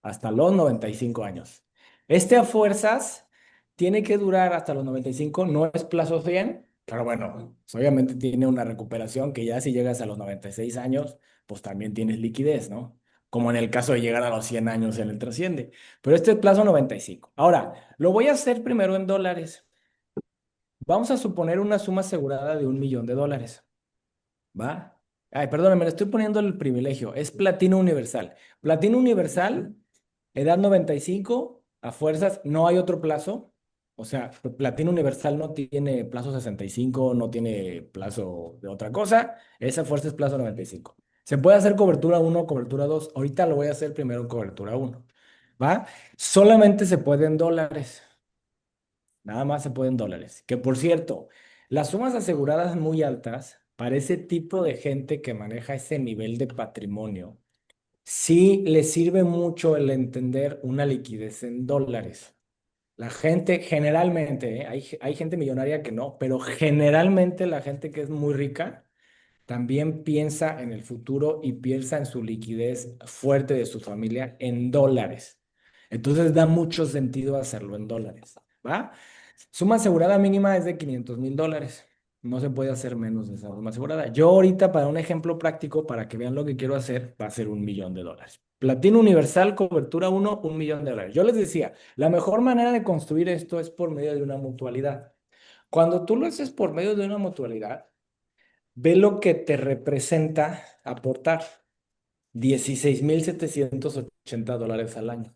[SPEAKER 2] Hasta los 95 años. Este a fuerzas tiene que durar hasta los 95, no es plazo 100, pero bueno, pues obviamente tiene una recuperación que ya si llegas a los 96 años, pues también tienes liquidez, ¿no? Como en el caso de llegar a los 100 años en el trasciende. Pero este es plazo 95. Ahora, lo voy a hacer primero en dólares. Vamos a suponer una suma asegurada de $1.000.000, ¿va? Ay, perdóname, le estoy poniendo el privilegio. Es platino universal. Platino universal, edad 95, a fuerzas, no hay otro plazo. O sea, platino universal no tiene plazo 65, no tiene plazo de otra cosa. Esa fuerza es plazo 95. Se puede hacer cobertura 1, cobertura 2. Ahorita lo voy a hacer primero en cobertura 1. ¿Va? Solamente se puede en dólares. Nada más se puede en dólares. Que por cierto, las sumas aseguradas muy altas para ese tipo de gente que maneja ese nivel de patrimonio, sí le sirve mucho el entender una liquidez en dólares. La gente generalmente, hay gente millonaria que no, pero generalmente la gente que es muy rica también piensa en el futuro y piensa en su liquidez fuerte de su familia en dólares. Entonces da mucho sentido hacerlo en dólares, ¿va? Suma asegurada mínima es de $500.000. No se puede hacer menos de esa suma asegurada. Yo ahorita, para un ejemplo práctico, para que vean lo que quiero hacer, va a ser $1.000.000. Platino universal, cobertura 1, $1.000.000. Yo les decía, la mejor manera de construir esto es por medio de una mutualidad. Cuando tú lo haces por medio de una mutualidad, ve lo que te representa aportar $16.780 al año.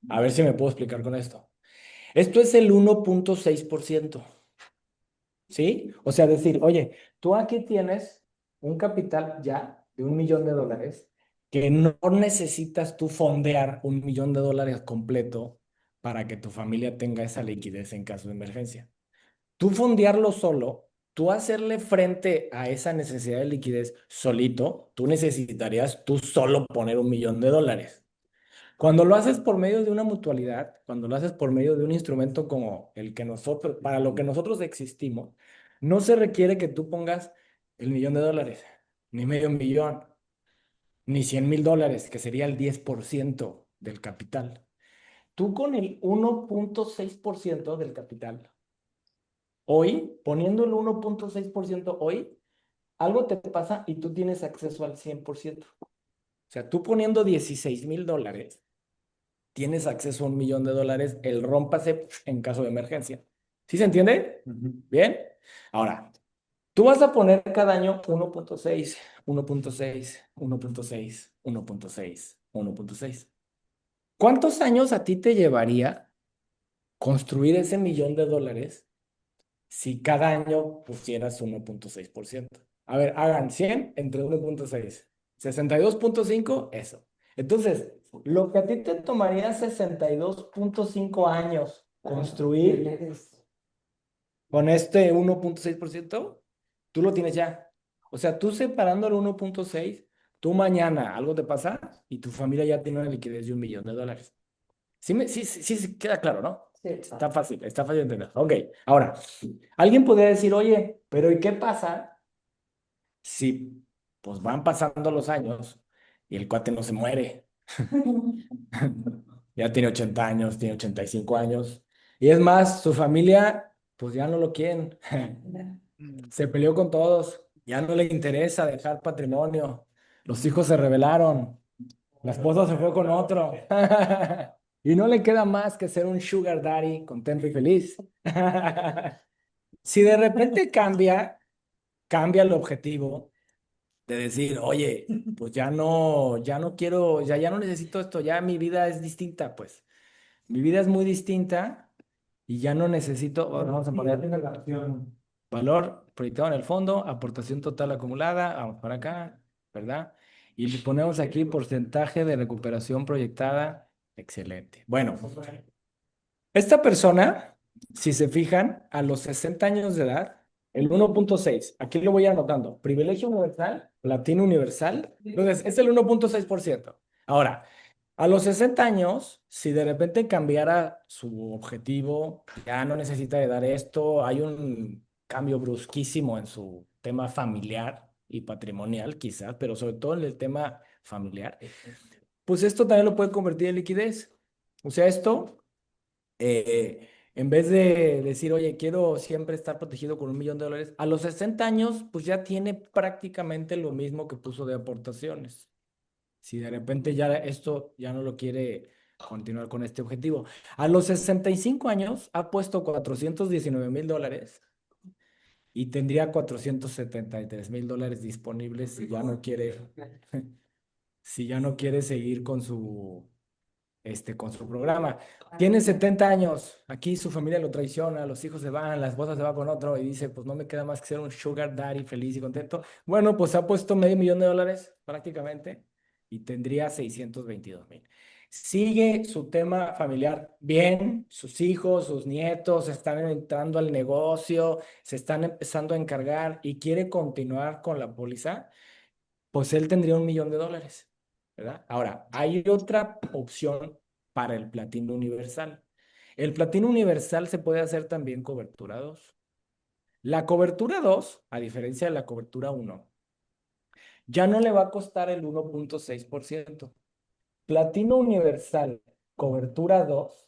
[SPEAKER 2] A ver si me puedo explicar con esto. Esto es el 1.6%. ¿Sí? O sea, decir, oye, tú aquí tienes un capital ya de $1.000.000 que no necesitas tú fondear $1.000.000 completo para que tu familia tenga esa liquidez en caso de emergencia. Tú fondearlo solo, tú hacerle frente a esa necesidad de liquidez solito, tú necesitarías tú solo poner $1.000.000. Cuando lo haces por medio de una mutualidad, cuando lo haces por medio de un instrumento como el que nosotros, para lo que nosotros existimos, no se requiere que tú pongas el $1.000.000, ni medio millón, ni $100.000, que sería el 10% del capital. Tú con el 1.6% del capital, hoy, poniendo el 1.6% hoy, algo te pasa y tú tienes acceso al 100%. O sea, tú poniendo $16.000, tienes acceso a $1.000.000, el rómpase en caso de emergencia. ¿Sí se entiende? Bien. Ahora, tú vas a poner cada año 1.6, 1.6, 1.6, 1.6, 1.6. ¿Cuántos años a ti te llevaría construir ese $1.000.000 si cada año pusieras 1.6%? A ver, hagan 100 entre 1.6. 62.5, eso. Entonces, lo que a ti te tomaría 62.5 años construir con este 1.6%, tú lo tienes ya. O sea, tú separando el 1.6, tú mañana algo te pasa y tu familia ya tiene una liquidez de $1.000.000. Sí, queda claro, ¿no? Sí. Está fácil de entender. Ok, ahora, alguien podría decir, oye, pero ¿y qué pasa si pues van pasando los años y el cuate no se muere? Ya tiene 80 años, tiene 85 años. Y es más, su familia, pues ya no lo quieren. Se peleó con todos. Ya no le interesa dejar patrimonio. Los hijos se rebelaron. La esposa se fue con otro. Y no le queda más que ser un sugar daddy contento y feliz. Si de repente cambia el objetivo de decir, oye, pues ya no quiero, ya no necesito esto, ya mi vida es distinta, pues. Mi vida es muy distinta y ya no necesito, vamos a poner valor proyectado en el fondo, aportación total acumulada, vamos para acá, ¿verdad? Y le ponemos aquí porcentaje de recuperación proyectada, excelente. Bueno, esta persona, si se fijan, a los 60 años de edad, el 1.6, aquí lo voy anotando, privilegio universal, platino universal, entonces es el 1.6%. Ahora, A los 60 años, si de repente cambiara su objetivo, ya no necesita de dar esto, hay un cambio brusquísimo en su tema familiar y patrimonial, quizás, pero sobre todo en el tema familiar, pues esto también lo puede convertir en liquidez. O sea, esto, en vez de decir, oye, quiero siempre estar protegido con $1 millón, a los 60 años, pues ya tiene prácticamente lo mismo que puso de aportaciones. Si de repente ya esto ya no lo quiere continuar con este objetivo. A los 65 años ha puesto $419,000 y tendría $473,000 disponibles si ya no quiere, si ya no quiere seguir con su programa. Tiene 70 años, aquí su familia lo traiciona, los hijos se van, la esposa se va con otro y dice, pues no me queda más que ser un sugar daddy feliz y contento. Bueno, pues ha puesto $500,000 prácticamente y tendría 622,000. Sigue su tema familiar bien, sus hijos, sus nietos están entrando al negocio, se están empezando a encargar y quiere continuar con la póliza, pues él tendría $1 millón, ¿verdad? Ahora, hay otra opción para el platino universal. El platino universal se puede hacer también cobertura 2. La cobertura 2, a diferencia de la cobertura 1, ya no le va a costar el 1,6%. Platino universal, cobertura 2,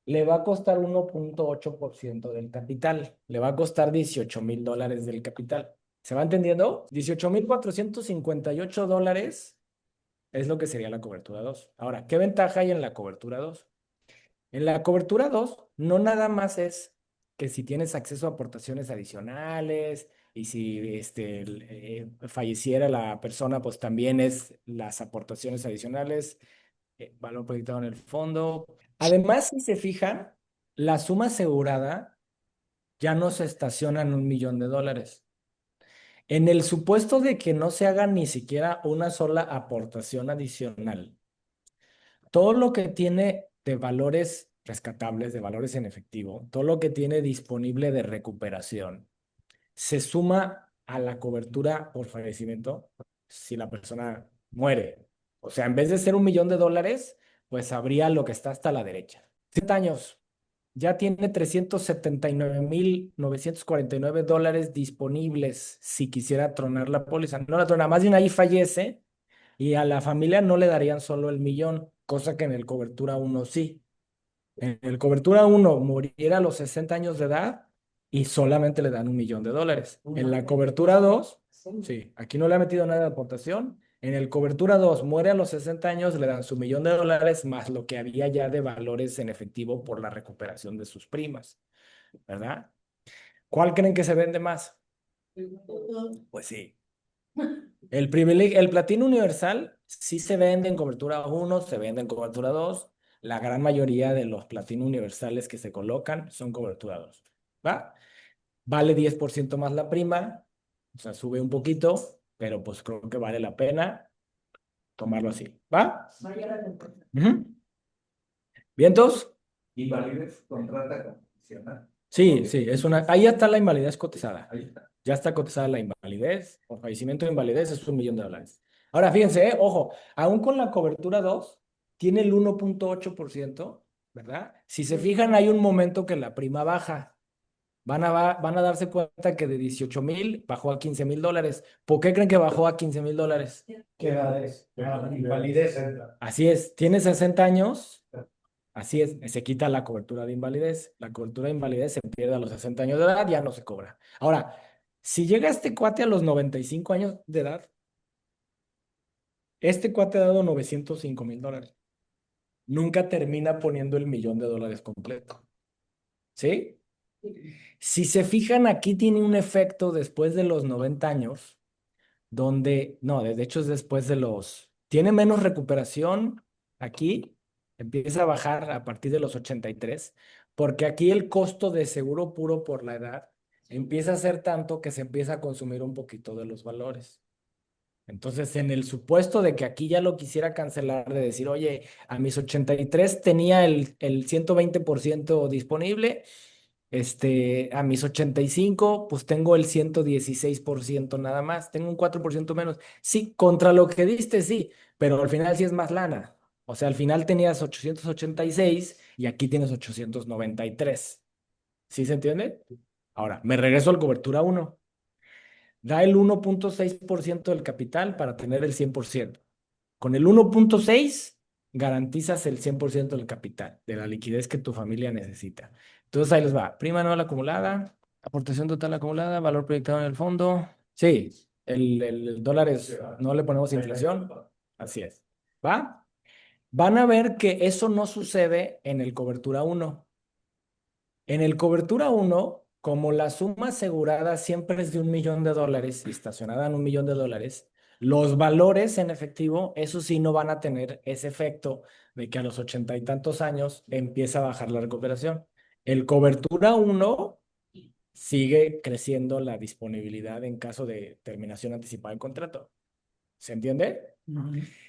[SPEAKER 2] le va a costar 1,8% del capital. Le va a costar $18,000 del capital. ¿Se va entendiendo? $18,458 es lo que sería la cobertura 2. Ahora, ¿qué ventaja hay en la cobertura 2? En la cobertura 2, no nada más es que si tienes acceso a aportaciones adicionales y si falleciera la persona, pues también es las aportaciones adicionales, valor proyectado en el fondo. Además, si se fijan, la suma asegurada ya no se estaciona en $1 millón. En el supuesto de que no se haga ni siquiera una sola aportación adicional, todo lo que tiene de valores rescatables, de valores en efectivo, todo lo que tiene disponible de recuperación, se suma a la cobertura por fallecimiento si la persona muere. O sea, en vez de ser $1 millón, pues habría lo que está hasta la derecha. 70 años. Ya tiene $379,949 disponibles si quisiera tronar la póliza. No la trona, más bien ahí fallece y a la familia no le darían solo el millón, cosa que en el cobertura 1 sí. En el cobertura 1 muriera a los 60 años de edad y solamente le dan $1 millón. En la cobertura 2, sí, aquí no le ha metido nada de aportación. En el cobertura 2 muere a los 60 años, le dan su $1 millón más lo que había ya de valores en efectivo por la recuperación de sus primas, ¿verdad? ¿Cuál creen que se vende más? Pues sí. El platino universal sí se vende en cobertura 1, se vende en cobertura 2. La gran mayoría de los platino universales que se colocan son cobertura 2. ¿Va? Vale 10% más la prima, o sea, sube un poquito, pero pues creo que vale la pena tomarlo así. ¿Va? Ujú. ¿Vientos?
[SPEAKER 5] Invalidez contrata condicional.
[SPEAKER 2] Sí, sí, ahí ya está la invalidez cotizada. Ahí está. Ya está cotizada la invalidez. Por fallecimiento de invalidez es $1 millón. Ahora, fíjense, ojo, aún con la cobertura 2, tiene el 1,8%, ¿verdad? Si se fijan, hay un momento que la prima baja. Van a darse cuenta que de 18,000 bajó a $15,000. ¿Por qué creen que bajó a $15,000?
[SPEAKER 3] ¿Qué edad es? Invalidez.
[SPEAKER 2] Así es, tiene 60 años. Así es, se quita la cobertura de invalidez. La cobertura de invalidez se pierde a los 60 años de edad, ya no se cobra. Ahora, si llega este cuate a los 95 años de edad, este cuate ha dado $905,000. Nunca termina poniendo el $1 millón completo. ¿Sí? Si se fijan, aquí tiene un efecto después de los 90 años, donde, no, de hecho es después de tiene menos recuperación aquí, empieza a bajar a partir de los 83, porque aquí el costo de seguro puro por la edad empieza a ser tanto que se empieza a consumir un poquito de los valores. Entonces, en el supuesto de que aquí ya lo quisiera cancelar, de decir, oye, a mis 83 tenía el 120% disponible, a mis 85, pues tengo el 116% nada más, tengo un 4% menos. Sí, contra lo que diste, sí, pero al final sí es más lana. O sea, al final tenías 886 y aquí tienes 893. ¿Sí se entiende? Ahora, me regreso al cobertura uno. Da el 1.6% del capital para tener el 100%. Con el 1.6 garantizas el 100% del capital, de la liquidez que tu familia necesita. Entonces ahí les va. Prima anual acumulada, aportación total acumulada, valor proyectado en el fondo. Sí, el dólar es, no le ponemos inflación. Así es. ¿Va? Van a ver que eso no sucede en el cobertura uno. En el cobertura uno, como la suma asegurada siempre es de $1 millón y estacionada en $1 millón, los valores en efectivo, eso sí no van a tener ese efecto de que a los 80 y tantos años empieza a bajar la recuperación. El cobertura uno sigue creciendo la disponibilidad en caso de terminación anticipada del contrato. ¿Se entiende?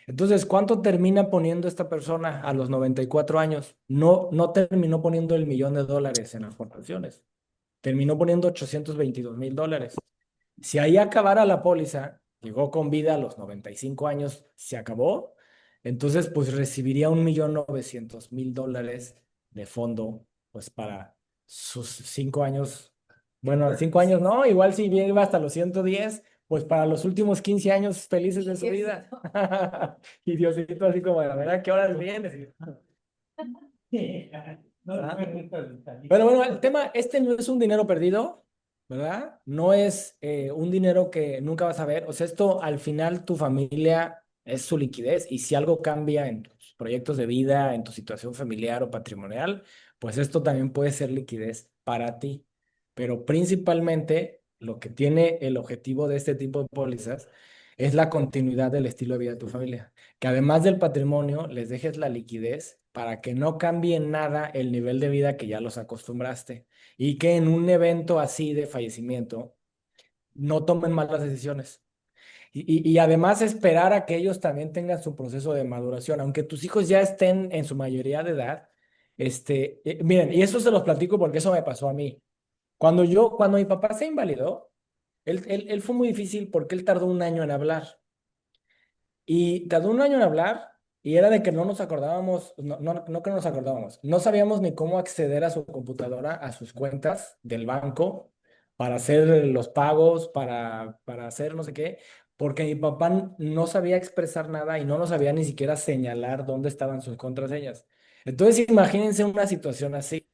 [SPEAKER 2] Entonces, ¿cuánto termina poniendo esta persona a los 94 años? No, no terminó poniendo $1 millón en aportaciones. Terminó poniendo $822,000. Si ahí acabara la póliza, llegó con vida a los 95 años, se acabó, entonces pues recibiría $1,900,000 de fondo, pues para sus 5 años. Bueno, 5 años no, igual si bien iba hasta los 110, pues para los últimos 15 años felices de su vida. Y Diosito así como, a ver, ¿a qué horas vienes? Pero bueno, el tema, este no es un dinero perdido, ¿verdad? No es un dinero que nunca vas a ver. O sea, esto al final tu familia es su liquidez y si algo cambia en tus proyectos de vida, en tu situación familiar o patrimonial, pues esto también puede ser liquidez para ti. Pero principalmente lo que tiene el objetivo de este tipo de pólizas es la continuidad del estilo de vida de tu familia, que además del patrimonio les dejes la liquidez para que no cambie en nada el nivel de vida que ya los acostumbraste y que en un evento así de fallecimiento no tomen malas decisiones. Y además esperar a que ellos también tengan su proceso de maduración, aunque tus hijos ya estén en su mayoría de edad. Miren, y eso se los platico porque eso me pasó a mí. Cuando mi papá se invalidó, él fue muy difícil porque él tardó un año en hablar. Y tardó un año en hablar y era de que no nos acordábamos, no que no nos acordábamos, no sabíamos ni cómo acceder a su computadora, a sus cuentas del banco para hacer los pagos, para hacer no sé qué, porque mi papá no sabía expresar nada y no nos sabía ni siquiera señalar dónde estaban sus contraseñas. Entonces imagínense una situación así.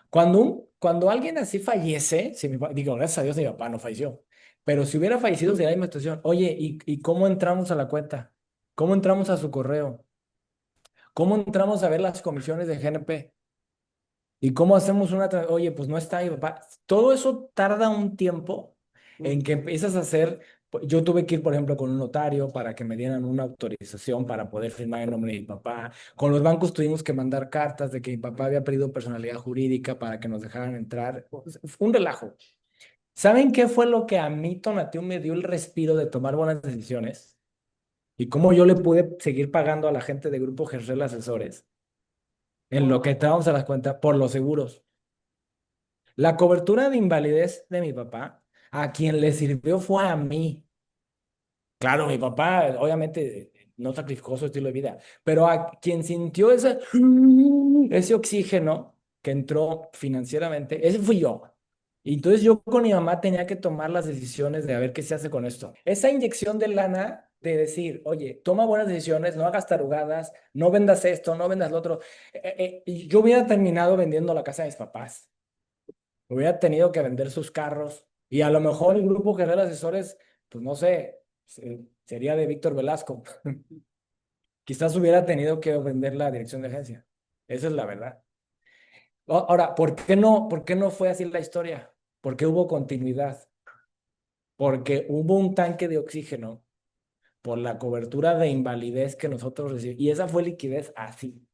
[SPEAKER 2] Cuando alguien así fallece, si digo, gracias a Dios mi papá no falleció, pero si hubiera fallecido sería la misma situación. Oye, ¿y cómo entramos a la cuenta? ¿Cómo entramos a su correo? ¿Cómo entramos a ver las comisiones de GNP? ¿Y cómo hacemos Oye, pues no está mi papá. Todo eso tarda un tiempo en que empiezas a hacer. Yo tuve que ir, por ejemplo, con un notario para que me dieran una autorización para poder firmar en nombre de mi papá. Con los bancos tuvimos que mandar cartas de que mi papá había perdido personalidad jurídica para que nos dejaran entrar. Fue un relajo. ¿Saben qué fue lo que a mí, Tonatiuh, me dio el respiro de tomar buenas decisiones? Y cómo yo le pude seguir pagando a la gente de Grupo Gerrel Asesores en lo que estábamos a las cuentas por los seguros. La cobertura de invalidez de mi papá, a quien le sirvió fue a mí. Claro, mi papá obviamente no sacrificó su estilo de vida, pero a quien sintió ese oxígeno que entró financieramente, ese fui yo. Y entonces yo con mi mamá tenía que tomar las decisiones de a ver qué se hace con esto. Esa inyección de lana de decir, oye, toma buenas decisiones, no hagas tarugadas, no vendas esto, no vendas lo otro. Y yo hubiera terminado vendiendo la casa de mis papás. Hubiera tenido que vender sus carros y a lo mejor el grupo Guerrero Asesores, pues no sé, sería de Víctor Velasco. Quizás hubiera tenido que vender la dirección de agencia. Esa es la verdad. Ahora, por qué no fue así la historia? Porque hubo continuidad, porque hubo un tanque de oxígeno por la cobertura de invalidez que nosotros recibimos. Y esa fue liquidez así.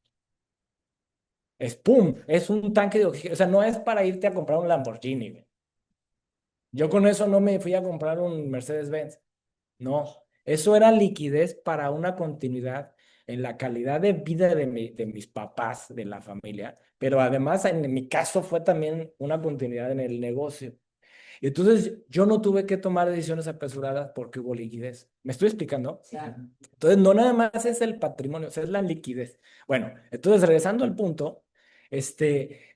[SPEAKER 2] Es pum, es un tanque de oxígeno. O sea, no es para irte a comprar un Lamborghini, güey. Yo con eso no me fui a comprar un Mercedes-Benz. No, eso era liquidez para una continuidad en la calidad de vida de mis papás, de la familia, pero además en mi caso fue también una continuidad en el negocio. Y entonces yo no tuve que tomar decisiones apresuradas porque hubo liquidez. ¿Me estoy explicando? Entonces no nada más es el patrimonio, o sea, es la liquidez. Bueno, entonces regresando al punto,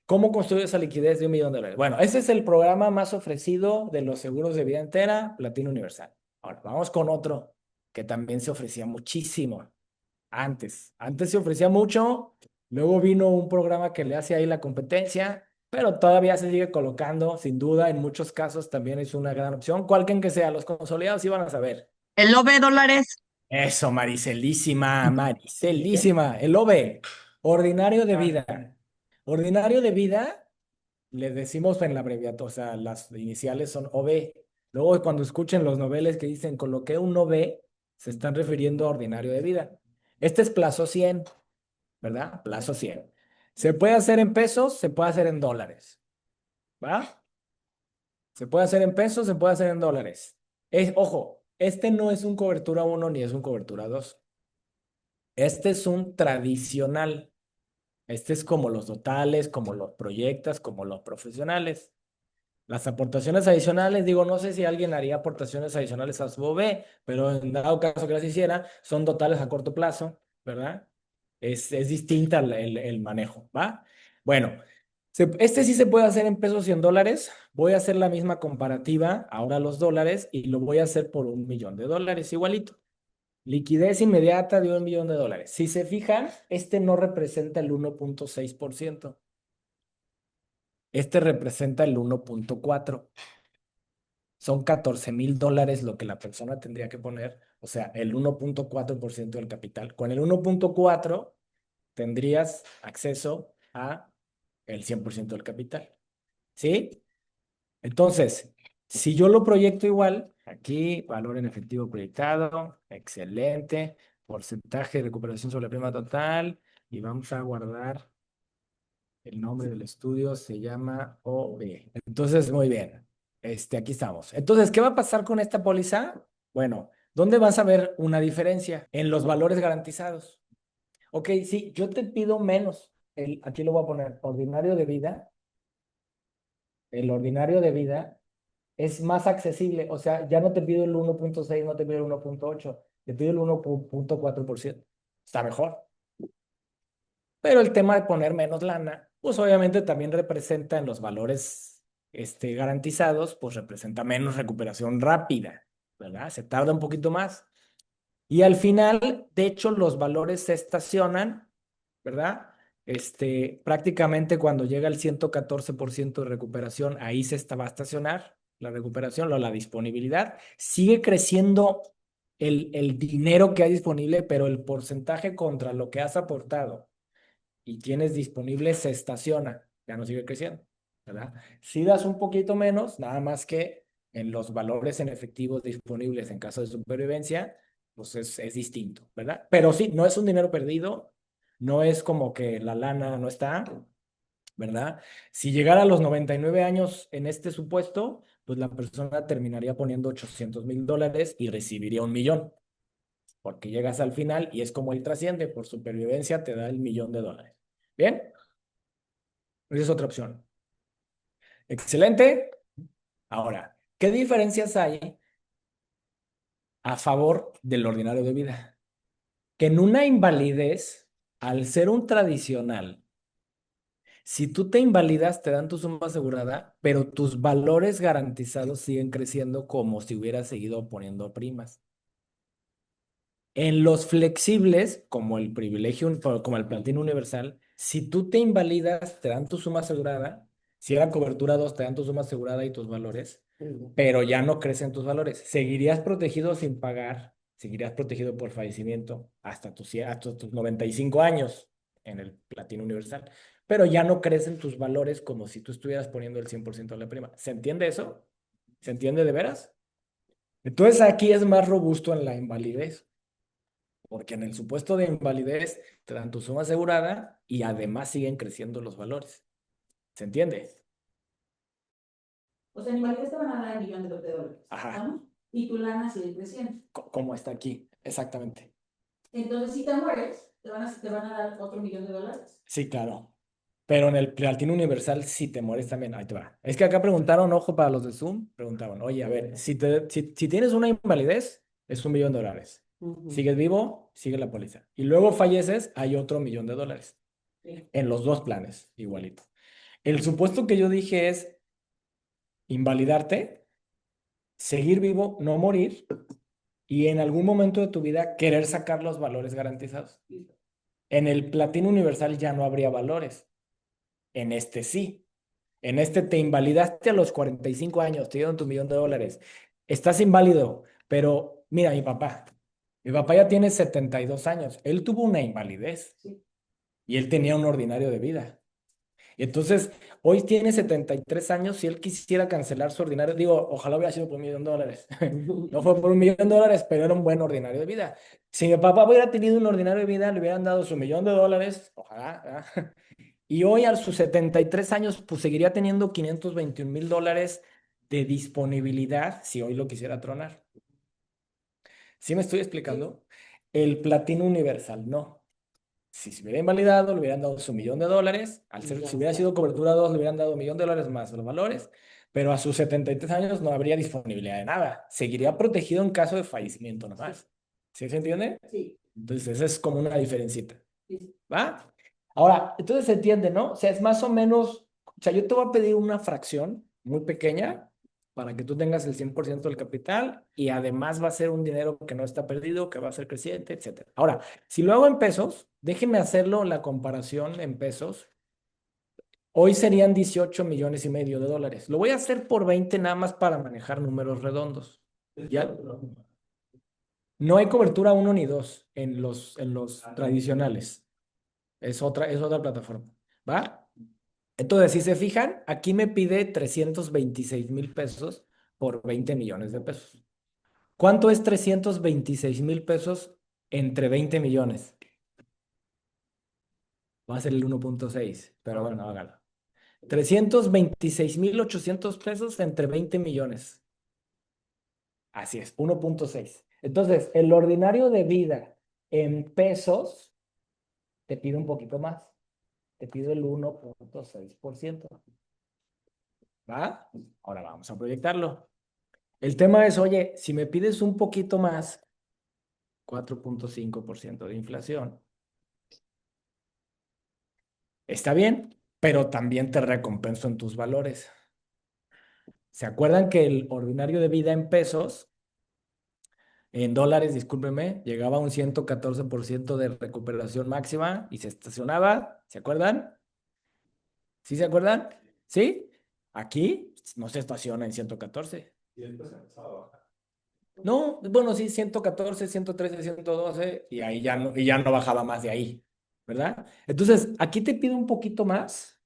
[SPEAKER 2] ¿cómo construir esa liquidez de $1 millón? Bueno, ese es el programa más ofrecido de los seguros de vida entera, Platino Universal. Ahora, vamos con otro que también se ofrecía muchísimo antes. Antes se ofrecía mucho, luego vino un programa que le hace ahí la competencia, pero todavía se sigue colocando, sin duda, en muchos casos también es una gran opción. Cualquiera que sea, los consolidados iban a saber.
[SPEAKER 4] El OB dólares.
[SPEAKER 2] Eso, Maricelísima, Maricelísima. El OVE, ordinario de vida. Ordinario de vida, le decimos en la abreviatura, o sea, las iniciales son OB. Luego, cuando escuchen los noveles que dicen coloqué un OB, se están refiriendo a ordinario de vida. Este es plazo 100, ¿verdad? Plazo 100. Se puede hacer en pesos, se puede hacer en dólares, ¿va? Se puede hacer en pesos, se puede hacer en dólares. Ojo, este no es un cobertura 1 ni es un cobertura 2. Este es un tradicional. Este es como los totales, como los proyectas, como los profesionales. Las aportaciones adicionales, digo, no sé si alguien haría aportaciones adicionales a su OB, pero en dado caso que las hiciera, son totales a corto plazo, ¿verdad? Es distinta el manejo, ¿va? Bueno, este sí se puede hacer en pesos y en dólares. Voy a hacer la misma comparativa, ahora los dólares, y lo voy a hacer por $1 millón, igualito. Liquidez inmediata de $1 millón. Si se fijan, este no representa el 1.6%. Este representa el 1.4%. Son $14,000 lo que la persona tendría que poner, o sea, el 1.4% del capital. Con el 1.4 tendrías acceso a el 100% del capital. ¿Sí? Entonces, si yo lo proyecto igual, aquí, valor en efectivo proyectado, excelente, porcentaje de recuperación sobre la prima total, y vamos a guardar el nombre del estudio, se llama OB. Entonces, muy bien, aquí estamos. Entonces, ¿qué va a pasar con esta póliza? Bueno, ¿dónde vas a ver una diferencia? En los valores garantizados. Ok, sí, yo te pido menos. Aquí lo voy a poner, ordinario de vida. El ordinario de vida es más accesible. O sea, ya no te pido el 1.6, no te pido el 1.8, te pido el 1.4%. Está mejor. Pero el tema de poner menos lana, pues obviamente también representa en los valores garantizados, pues representa menos recuperación rápida, ¿verdad? Se tarda un poquito más. Y al final, de hecho, los valores se estacionan, ¿verdad? Prácticamente cuando llega el 114% de recuperación, ahí va a estacionar la recuperación, la disponibilidad. Sigue creciendo el dinero que hay disponible, pero el porcentaje contra lo que has aportado y tienes disponible se estaciona, ya no sigue creciendo, ¿verdad? Si das un poquito menos, nada más que en los valores en efectivo disponibles en caso de supervivencia, pues es distinto, ¿verdad? Pero sí, no es un dinero perdido, no es como que la lana no está, ¿verdad? Si llegara a los 99 años en este supuesto, pues la persona terminaría poniendo $800,000 y recibiría 1 millón, porque llegas al final y es como él trasciende, por supervivencia te da el $1 millón. ¿Bien? Esa es otra opción. Excelente. Ahora, ¿qué diferencias hay a favor del ordinario de vida? Que en una invalidez, al ser un tradicional, si tú te invalidas, te dan tu suma asegurada, pero tus valores garantizados siguen creciendo como si hubieras seguido poniendo primas. En los flexibles, como el privilegio, como el Platino Universal, si tú te invalidas, te dan tu suma asegurada. Si era cobertura 2, te dan tu suma asegurada y tus valores, pero ya no crecen tus valores. Seguirías protegido sin pagar, seguirías protegido por fallecimiento hasta tus 95 años en el Platino Universal, pero ya no crecen tus valores como si tú estuvieras poniendo el 100% de la prima. ¿Se entiende eso? ¿Se entiende de veras? Entonces aquí es más robusto en la invalidez. Porque en el supuesto de invalidez te dan tu suma asegurada y además siguen creciendo los valores. ¿Se entiende?
[SPEAKER 6] O sea, en invalidez te van a dar el millón de dólares.
[SPEAKER 2] Ajá.
[SPEAKER 6] ¿Estamos? Y tu lana sigue creciendo.
[SPEAKER 2] Como está aquí, exactamente.
[SPEAKER 6] Entonces, si te mueres, te van a dar otro millón de dólares.
[SPEAKER 2] Sí, claro. Pero en el Platino Universal, si te mueres también, ahí te va. Es que acá preguntaron, ojo para los de Zoom, preguntaban, oye, a ver, si tienes una invalidez, es $1 millón. Sigues vivo, sigue la póliza. Y luego falleces, hay otro $1 millón.
[SPEAKER 6] Sí.
[SPEAKER 2] En los dos planes, igualito. El supuesto que yo dije es invalidarte, seguir vivo, no morir, y en algún momento de tu vida querer sacar los valores garantizados. En el Platino Universal ya no habría valores. En este sí. En este te invalidaste a los 45 años, te dieron tu $1 millón. Estás inválido, pero mira, mi papá ya tiene 72 años. Él tuvo una invalidez
[SPEAKER 6] Sí.
[SPEAKER 2] y él tenía un ordinario de vida. Y entonces, hoy tiene 73 años. Si él quisiera cancelar su ordinario, digo, ojalá hubiera sido por $1 millón. No fue por $1 millón, pero era un buen ordinario de vida. Si mi papá hubiera tenido un ordinario de vida, le hubieran dado su $1 millón, ojalá, ¿verdad? Y hoy a sus 73 años, pues seguiría teniendo $521,000 de disponibilidad si hoy lo quisiera tronar. ¿Sí me estoy explicando? El Platino Universal, no. Si se hubiera invalidado, le hubieran dado su $1 millón. Si hubiera sido cobertura 2, le hubieran dado $1 millón más los valores. Pero a sus 73 años no habría disponibilidad de nada. Seguiría protegido en caso de fallecimiento nomás. ¿Sí se entiende?
[SPEAKER 6] Sí.
[SPEAKER 2] Entonces, esa es como una diferencita.
[SPEAKER 6] Sí.
[SPEAKER 2] ¿Va? Ahora, entonces se entiende, ¿no? O sea, es más o menos, o sea, yo te voy a pedir una fracción muy pequeña para que tú tengas el 100% del capital y además va a ser un dinero que no está perdido, que va a ser creciente, etcétera. Ahora, si lo hago en pesos, déjenme hacerlo la comparación en pesos. Hoy serían 18,5 millones de dólares. Lo voy a hacer por 20 nada más para manejar números redondos. Ya no hay cobertura 1 ni 2 en los tradicionales. Es otra plataforma. ¿Va? Entonces, si se fijan, aquí me pide 326 mil pesos por 20 millones de pesos. ¿Cuánto es 326 mil pesos entre 20 millones? Va a ser el 1.6, pero bueno, hágalo. 326,800 pesos entre 20 millones. Así es, 1.6. Entonces, el ordinario de vida en pesos te pide un poquito más. Te pido el 1.6%. ¿Va? Ahora vamos a proyectarlo. El tema es, oye, si me pides un poquito más, 4.5% de inflación, está bien, pero también te recompenso en tus valores. ¿Se acuerdan que el ordinario de vida en pesos, en dólares, discúlpeme, llegaba a un 114% de recuperación máxima y se estacionaba? ¿Se acuerdan? ¿Sí se acuerdan? ¿Sí? Aquí no se estaciona en 114.
[SPEAKER 5] Y después empezaba a bajar.
[SPEAKER 2] No, bueno, sí, 114, 113, 112 y ahí ya no bajaba más de ahí, ¿verdad? Entonces, aquí te pido un poquito más,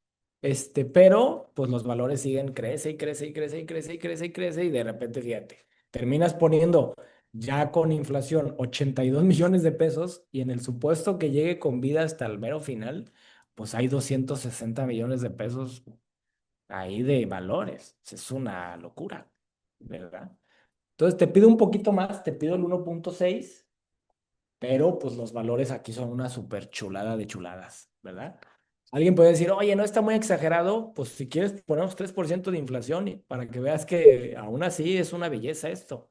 [SPEAKER 2] pero pues los valores siguen, crece y crece y crece y crece y crece y crece y de repente, fíjate, terminas poniendo ya con inflación 82 millones de pesos y en el supuesto que llegue con vida hasta el mero final, pues hay 260 millones de pesos ahí de valores. Es una locura, ¿verdad? Entonces te pido un poquito más, te pido el 1.6, pero pues los valores aquí son una súper chulada de chuladas, ¿verdad? Alguien puede decir, oye, no está muy exagerado, pues si quieres ponemos 3% de inflación para que veas que aún así es una belleza esto.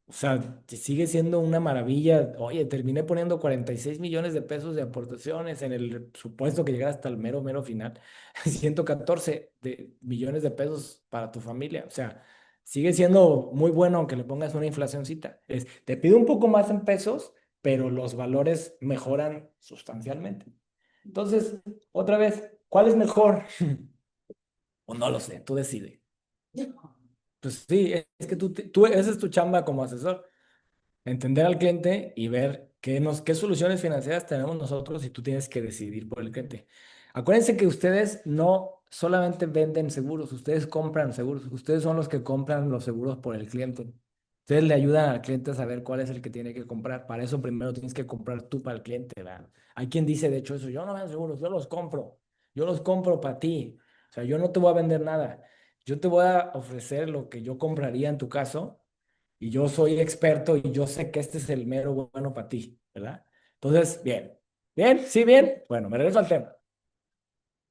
[SPEAKER 2] O sea, sigue siendo una maravilla. Oye, terminé poniendo 46 millones de pesos de aportaciones en el supuesto que llegara hasta el mero, mero final. 114 millones de pesos para tu familia. O sea, sigue siendo muy bueno aunque le pongas una inflacioncita. Te pido un poco más en pesos, pero los valores mejoran sustancialmente. Entonces, otra vez, ¿cuál es mejor? O no lo sé, tú decides. Pues sí, es que esa es tu chamba como asesor. Entender al cliente y ver qué soluciones financieras tenemos nosotros y tú tienes que decidir por el cliente. Acuérdense que ustedes no solamente venden seguros, ustedes compran seguros, ustedes son los que compran los seguros por el cliente. Ustedes le ayudan al cliente a saber cuál es el que tiene que comprar. Para eso primero tienes que comprar tú para el cliente, ¿verdad? Hay quien dice, de hecho, eso, yo no vendo seguros, yo los compro para ti. O sea, yo no te voy a vender nada. Yo te voy a ofrecer lo que yo compraría en tu caso y yo soy experto y yo sé que este es el mero bueno para ti, ¿verdad? Entonces, bien. Bien, sí, bien. Bueno, me regreso al tema.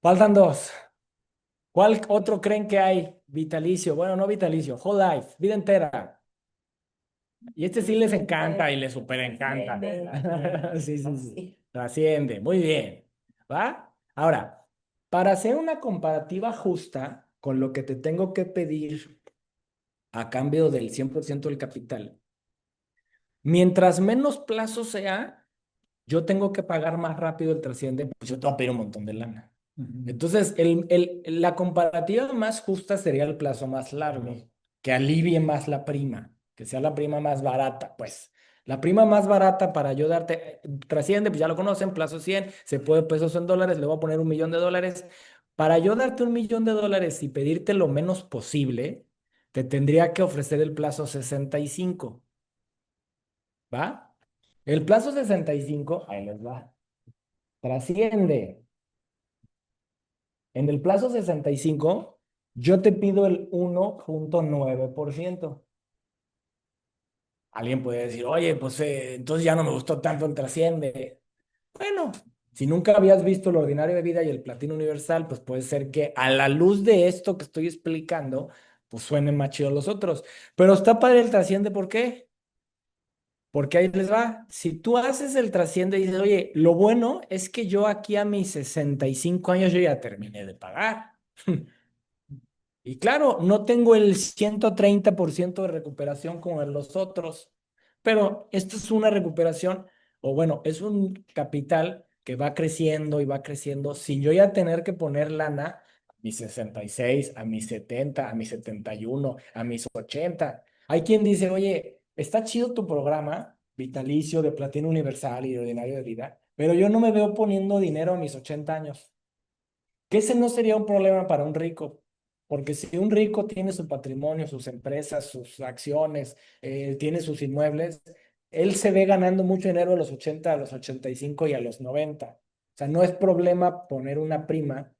[SPEAKER 2] Faltan dos. ¿Cuál otro creen que hay? Vitalicio. Bueno, no vitalicio. Whole life. Vida entera. Y este sí les encanta y les súper encanta. Sí, sí, sí. Trasciende. Muy bien. ¿Va? Ahora, para hacer una comparativa justa con lo que te tengo que pedir a cambio del 100% del capital, mientras menos plazo sea, yo tengo que pagar más rápido el trasciende, pues yo te voy a pedir un montón de lana. Entonces, la comparativa más justa sería el plazo más largo, que alivie más la prima, que sea la prima más barata, pues. La prima más barata para yo darte, trasciende, pues ya lo conocen, plazo 100, se puede pesos en dólares, le voy a poner $1,000,000. Para yo darte $1,000,000 y pedirte lo menos posible, te tendría que ofrecer el plazo 65, ¿va? El plazo 65, ahí les va, trasciende. En el plazo 65, yo te pido el 1,9%. Alguien puede decir, oye, pues entonces ya no me gustó tanto el trasciende. Bueno, si nunca habías visto el ordinario de vida y el platino universal, pues puede ser que a la luz de esto que estoy explicando, pues suenen más chidos los otros. Pero está padre el trasciende, ¿por qué? Porque ahí les va. Si tú haces el trasciende y dices, oye, lo bueno es que yo aquí a mis 65 años yo ya terminé de pagar. Y claro, no tengo el 130% de recuperación como en los otros, pero esto es una recuperación, o bueno, es un capital que va creciendo y va creciendo sin yo ya tener que poner lana a mis 66, a mis 70, a mis 71, a mis 80. Hay quien dice, oye, está chido tu programa vitalicio de platino universal y de ordinario de vida, pero yo no me veo poniendo dinero a mis 80 años. Que ese no sería un problema para un rico, porque si un rico tiene su patrimonio, sus empresas, sus acciones, tiene sus inmuebles, él se ve ganando mucho dinero a los 80, a los 85 y a los 90. O sea, no es problema poner una prima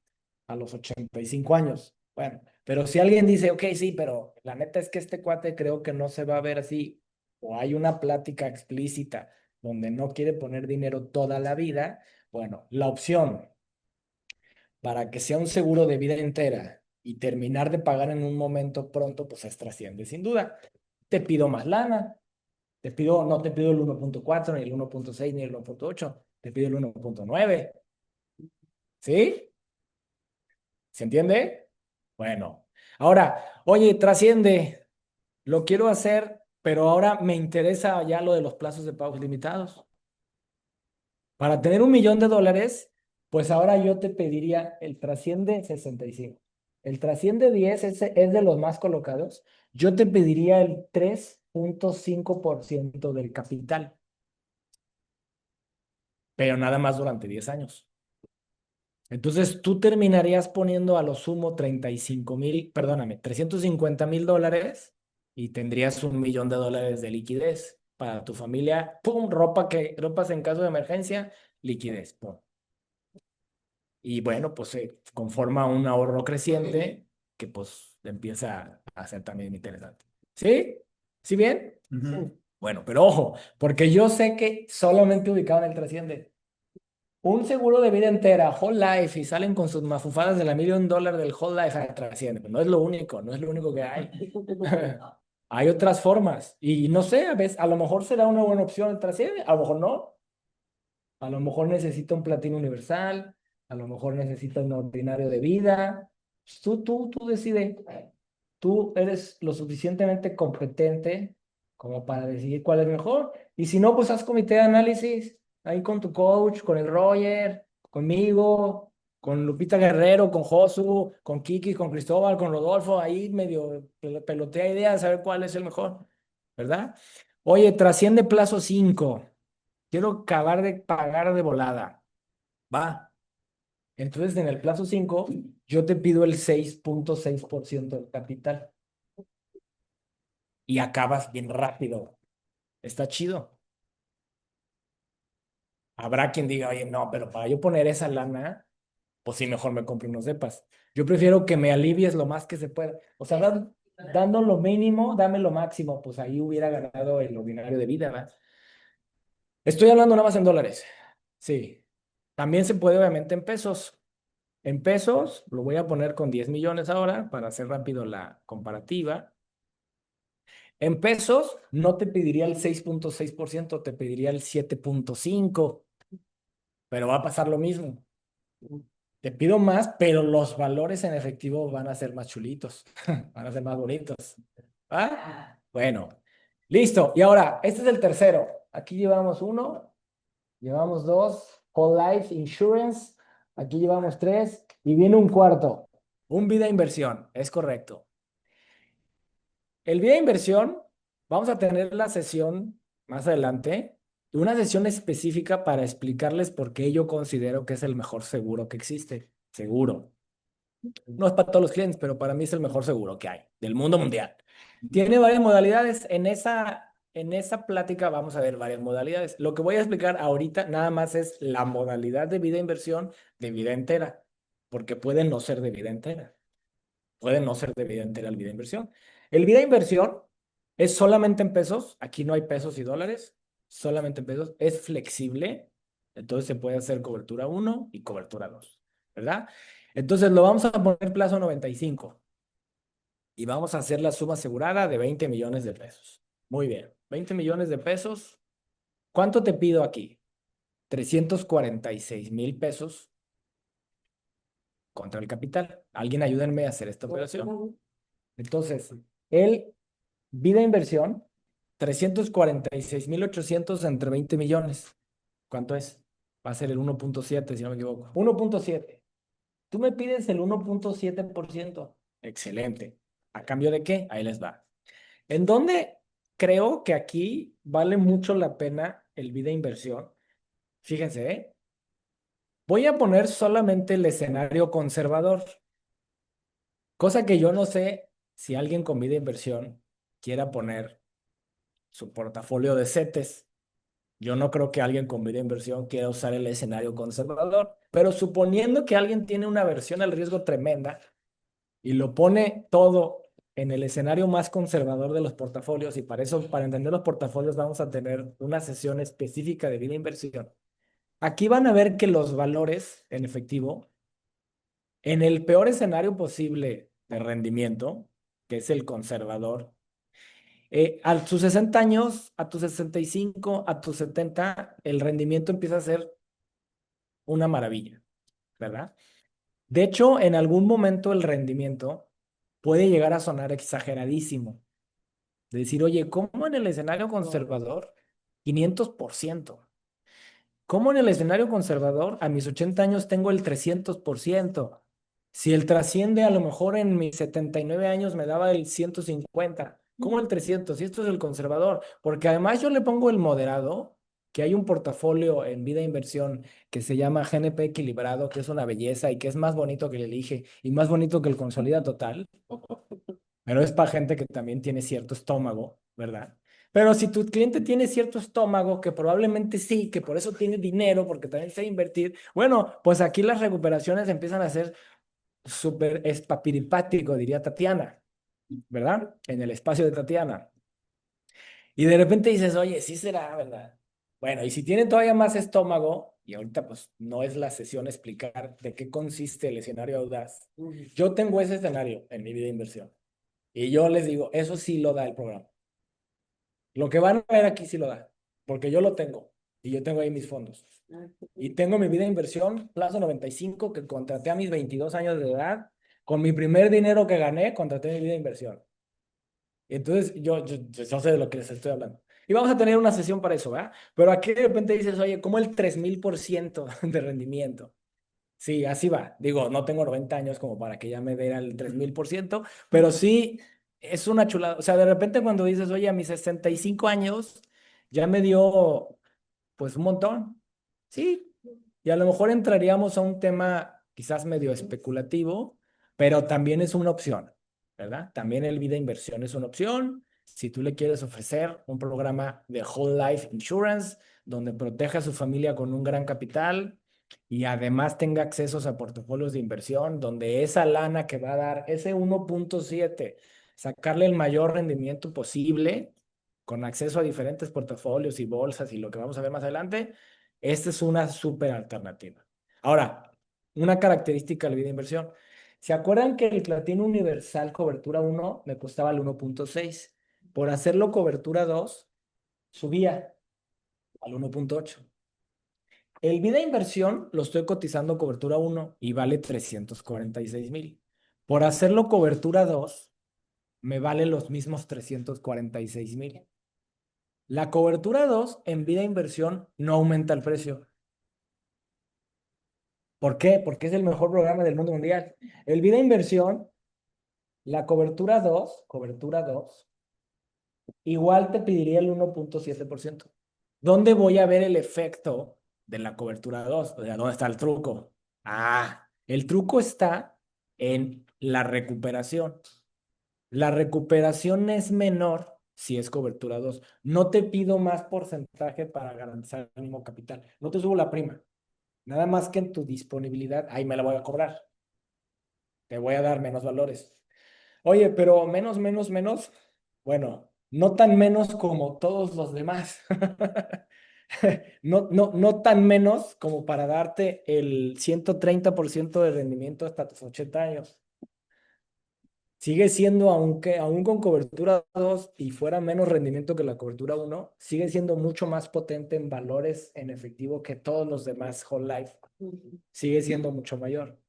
[SPEAKER 2] a los 85 años. Bueno, pero si alguien dice, ok, sí, pero la neta es que este cuate creo que no se va a ver así, o hay una plática explícita donde no quiere poner dinero toda la vida, bueno, la opción para que sea un seguro de vida entera y terminar de pagar en un momento pronto, pues es trasciende, sin duda. Te pido más lana, no te pido el 1,4 ni el 1,6 ni el 1,8, te pido el 1,9. ¿Sí? ¿Se entiende? Bueno, ahora, oye, trasciende, lo quiero hacer, pero ahora me interesa ya lo de los plazos de pagos limitados. Para tener $1,000,000, pues ahora yo te pediría el trasciende 65. El trasciende 10 es de los más colocados. Yo te pediría el 3,5% del capital, pero nada más durante 10 años. Entonces tú terminarías poniendo a lo sumo 35,000, perdóname, $350,000 y tendrías $1,000,000 de liquidez para tu familia. ¡Pum! Ropas en caso de emergencia, liquidez. ¡Pum! Y bueno, pues se conforma un ahorro creciente que pues empieza a ser también interesante. ¿Sí? ¿Sí bien? Bueno, pero ojo, porque yo sé que solamente ubicado en el trasciende. Un seguro de vida entera, whole life, y salen con sus mafufadas de la $1,000,000 del whole life al trasciende. Pues no es lo único, no es lo único que hay. Hay otras formas. Y no sé, a veces, a lo mejor será una buena opción el trasciende, a lo mejor no. A lo mejor necesita un platino universal, a lo mejor necesita un ordinario de vida. Tú decides. Tú eres lo suficientemente competente como para decidir cuál es mejor. Y si no, pues haz comité de análisis ahí con tu coach, con el Roger, conmigo, con Lupita Guerrero, con Josu, con Kiki, con Cristóbal, con Rodolfo. Ahí medio pelotea ideas, a ver cuál es el mejor, ¿verdad? Oye, trasciende plazo 5. Quiero acabar de pagar de volada. Va. Entonces, en el plazo 5 yo te pido el 6,6% del capital y acabas bien rápido. Está chido. Habrá quien diga, oye, no, pero para yo poner esa lana, pues sí, mejor me compro unos depas. Yo prefiero que me alivies lo más que se pueda. O sea, dando lo mínimo, dame lo máximo. Pues ahí hubiera ganado el ordinario de vida, ¿verdad? Estoy hablando nada más en dólares. Sí. También se puede, obviamente, en pesos. En pesos, lo voy a poner con 10 millones ahora para hacer rápido la comparativa. En pesos, no te pediría el 6.6%, te pediría el 7.5%, pero va a pasar lo mismo. Te pido más, pero los valores en efectivo van a ser más chulitos, van a ser más bonitos. ¿Ah? Bueno, listo. Y ahora, este es el tercero. Aquí llevamos uno, llevamos dos, Whole Life Insurance. Aquí llevamos tres y viene un cuarto. Un vida inversión, es correcto. El vida inversión, vamos a tener la sesión más adelante, una sesión específica para explicarles por qué yo considero que es el mejor seguro que existe. Seguro. No es para todos los clientes, pero para mí es el mejor seguro que hay del mundo mundial. Tiene varias modalidades. En esa plática vamos a ver varias modalidades. Lo que voy a explicar ahorita nada más es la modalidad de vida inversión de vida entera, porque puede no ser de vida entera. Puede no ser de vida entera el vida inversión. El vida inversión es solamente en pesos. Aquí no hay pesos y dólares, solamente en pesos. Es flexible, entonces se puede hacer cobertura 1 y cobertura 2, ¿verdad? Entonces lo vamos a poner plazo 95 y vamos a hacer la suma asegurada de 20 millones de pesos. Muy bien, 20 millones de pesos. ¿Cuánto te pido aquí? 346,000 pesos contra el capital. Alguien ayúdenme a hacer esta operación. Entonces, el vida inversión, 346,800 entre 20 millones. ¿Cuánto es? Va a ser el 1.7, si no me equivoco. 1.7. Tú me pides el 1.7%. Excelente. ¿A cambio de qué? Ahí les va. ¿En dónde creo que aquí vale mucho la pena el vida inversión? Fíjense, ¿eh? Voy a poner solamente el escenario conservador, cosa que yo no sé si alguien con vida inversión quiera poner su portafolio de CETES. Yo no creo que alguien con vida inversión quiera usar el escenario conservador, pero suponiendo que alguien tiene una aversión al riesgo tremenda y lo pone todo en el escenario más conservador de los portafolios, y para eso, para entender los portafolios, vamos a tener una sesión específica de vida inversión. Aquí van a ver que los valores en efectivo, en el peor escenario posible de rendimiento, que es el conservador, a tus 60 años, a tus 65, a tus 70, el rendimiento empieza a ser una maravilla, ¿verdad? De hecho, en algún momento el rendimiento puede llegar a sonar exageradísimo. De decir, oye, ¿cómo en el escenario conservador 500%? ¿Cómo en el escenario conservador a mis 80 años tengo el 300%? Si el trasciende a lo mejor en mis 79 años me daba el 150. ¿Cómo el 300? Si esto es el conservador. Porque además yo le pongo el moderado, que hay un portafolio en vida inversión que se llama GNP equilibrado, que es una belleza y que es más bonito que el Elige y más bonito que el Consolida Total. Pero es para gente que también tiene cierto estómago, ¿verdad? Pero si tu cliente tiene cierto estómago, que probablemente sí, que por eso tiene dinero, porque también sabe invertir, bueno, pues aquí las recuperaciones empiezan a ser súper espapiripático, diría Tatiana, ¿verdad? En el espacio de Tatiana. Y de repente dices, oye, sí será, ¿verdad? Bueno, y si tiene todavía más estómago, y ahorita pues no es la sesión explicar de qué consiste el escenario audaz, yo tengo ese escenario en mi vida de inversión. Y yo les digo, eso sí lo da el programa. Lo que van a ver aquí sí lo da, porque yo lo tengo y yo tengo ahí mis fondos. Y tengo mi vida de inversión, plazo 95, que contraté a mis 22 años de edad. Con mi primer dinero que gané, contraté mi vida de inversión. Entonces, yo sé de lo que les estoy hablando. Y vamos a tener una sesión para eso, ¿verdad? Pero aquí de repente dices, oye, ¿cómo el 3000% de rendimiento? Sí, así va. Digo, no tengo 90 años como para que ya me dé el 3000%, pero sí es una chulada. O sea, de repente cuando dices, oye, a mis 65 años ya me dio pues un montón. Sí, y a lo mejor entraríamos a un tema quizás medio especulativo, pero también es una opción, ¿verdad? También el vida inversión es una opción. Si tú le quieres ofrecer un programa de Whole Life Insurance donde proteja a su familia con un gran capital y además tenga accesos a portafolios de inversión, donde esa lana que va a dar, ese 1.7, sacarle el mayor rendimiento posible con acceso a diferentes portafolios y bolsas y lo que vamos a ver más adelante, esta es una súper alternativa. Ahora, una característica de la vida de inversión. ¿Se acuerdan que el platino universal cobertura 1 me costaba el 1.6? Por hacerlo cobertura 2, subía al 1.8. El vida inversión lo estoy cotizando cobertura 1 y vale 346,000. Por hacerlo cobertura 2, me vale los mismos 346,000. La cobertura 2 en vida inversión no aumenta el precio. ¿Por qué? Porque es el mejor programa del mundo mundial. El vida inversión, la cobertura 2, igual te pediría el 1.7%. ¿Dónde voy a ver el efecto de la cobertura 2? O sea, ¿dónde está el truco? El truco está en la recuperación. La recuperación es menor si es cobertura 2. No te pido más porcentaje para garantizar el mismo capital. No te subo la prima. Nada más que en tu disponibilidad, ahí me la voy a cobrar. Te voy a dar menos valores. Oye, pero menos, menos, menos. Bueno, no tan menos como todos los demás. No tan menos como para darte el 130% de rendimiento hasta tus 80 años. Sigue siendo, aún con cobertura 2 y fuera menos rendimiento que la cobertura 1, sigue siendo mucho más potente en valores en efectivo que todos los demás whole life. Sigue siendo mucho mayor.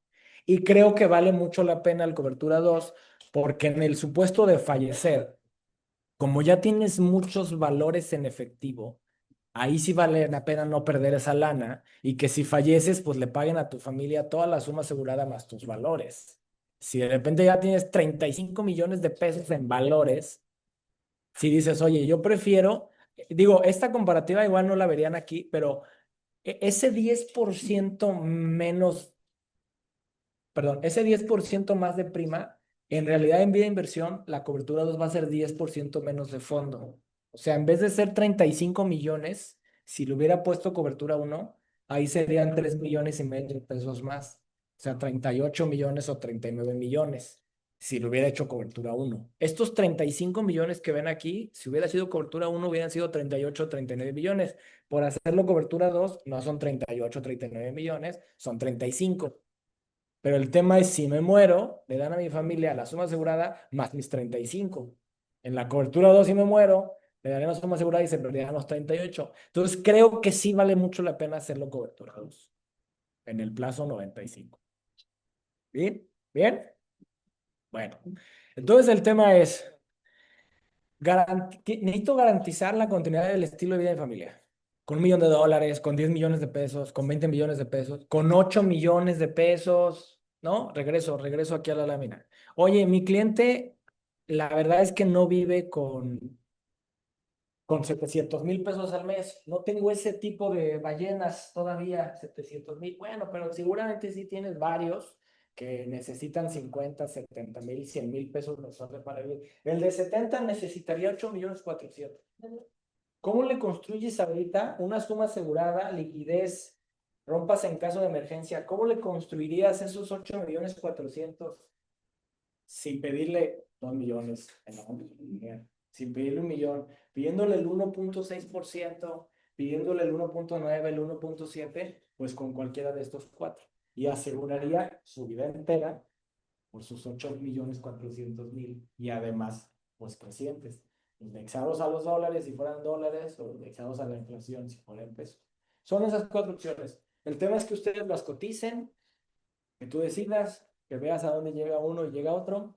[SPEAKER 2] Y creo que vale mucho la pena el cobertura 2 porque en el supuesto de fallecer, como ya tienes muchos valores en efectivo, ahí sí vale la pena no perder esa lana y que si falleces, pues le paguen a tu familia toda la suma asegurada más tus valores. Si de repente ya tienes 35 millones de pesos en valores, si dices, oye, yo prefiero, digo, esta comparativa igual no la verían aquí, pero ese 10% menos, perdón, ese 10% más de prima, en realidad en vida inversión, la cobertura 2 va a ser 10% menos de fondo. O sea, en vez de ser 35 millones, si le hubiera puesto cobertura 1, ahí serían 3,5 millones de pesos más. O sea, 38 millones o 39 millones, si le hubiera hecho cobertura 1. Estos 35 millones que ven aquí, si hubiera sido cobertura 1, hubieran sido 38 o 39 millones. Por hacerlo cobertura 2, no son 38 o 39 millones, son 35. Pero el tema es, si me muero, le dan a mi familia la suma asegurada más mis 35. En la cobertura 2 si me muero, le daré la suma asegurada y se perderán los 38. Entonces, creo que sí vale mucho la pena hacerlo cobertura 2 en el plazo 95. ¿Bien? ¿Bien? Bueno, entonces el tema es, necesito garantizar la continuidad del estilo de vida de familia. Con $1 millón, con 10 millones de pesos, con 20 millones de pesos, con 8 millones de pesos, ¿no? Regreso aquí a la lámina. Oye, mi cliente, la verdad es que no vive con 700,000 pesos al mes. No tengo ese tipo de ballenas todavía, 700,000. Bueno, pero seguramente sí tienes varios que necesitan 50, 70,000, 100,000 pesos mensuales para vivir. El de 70 necesitaría 8,400,000. ¿Cómo le construyes ahorita una suma asegurada, liquidez, rompas en caso de emergencia? ¿Cómo le construirías esos 8,400,000 sin pedirle 2 millones en la moneda, sin pedirle 1 millón, pidiéndole el 1.6%, pidiéndole el 1.9, el 1.7, pues con cualquiera de estos cuatro? Y aseguraría su vida entera por sus 8,400,000 y además, pues crecientes, indexados a los dólares si fueran dólares o indexados a la inflación si fueran pesos. Son esas cuatro opciones. El tema es que ustedes las coticen, que tú decidas, que veas a dónde llega uno y llega otro.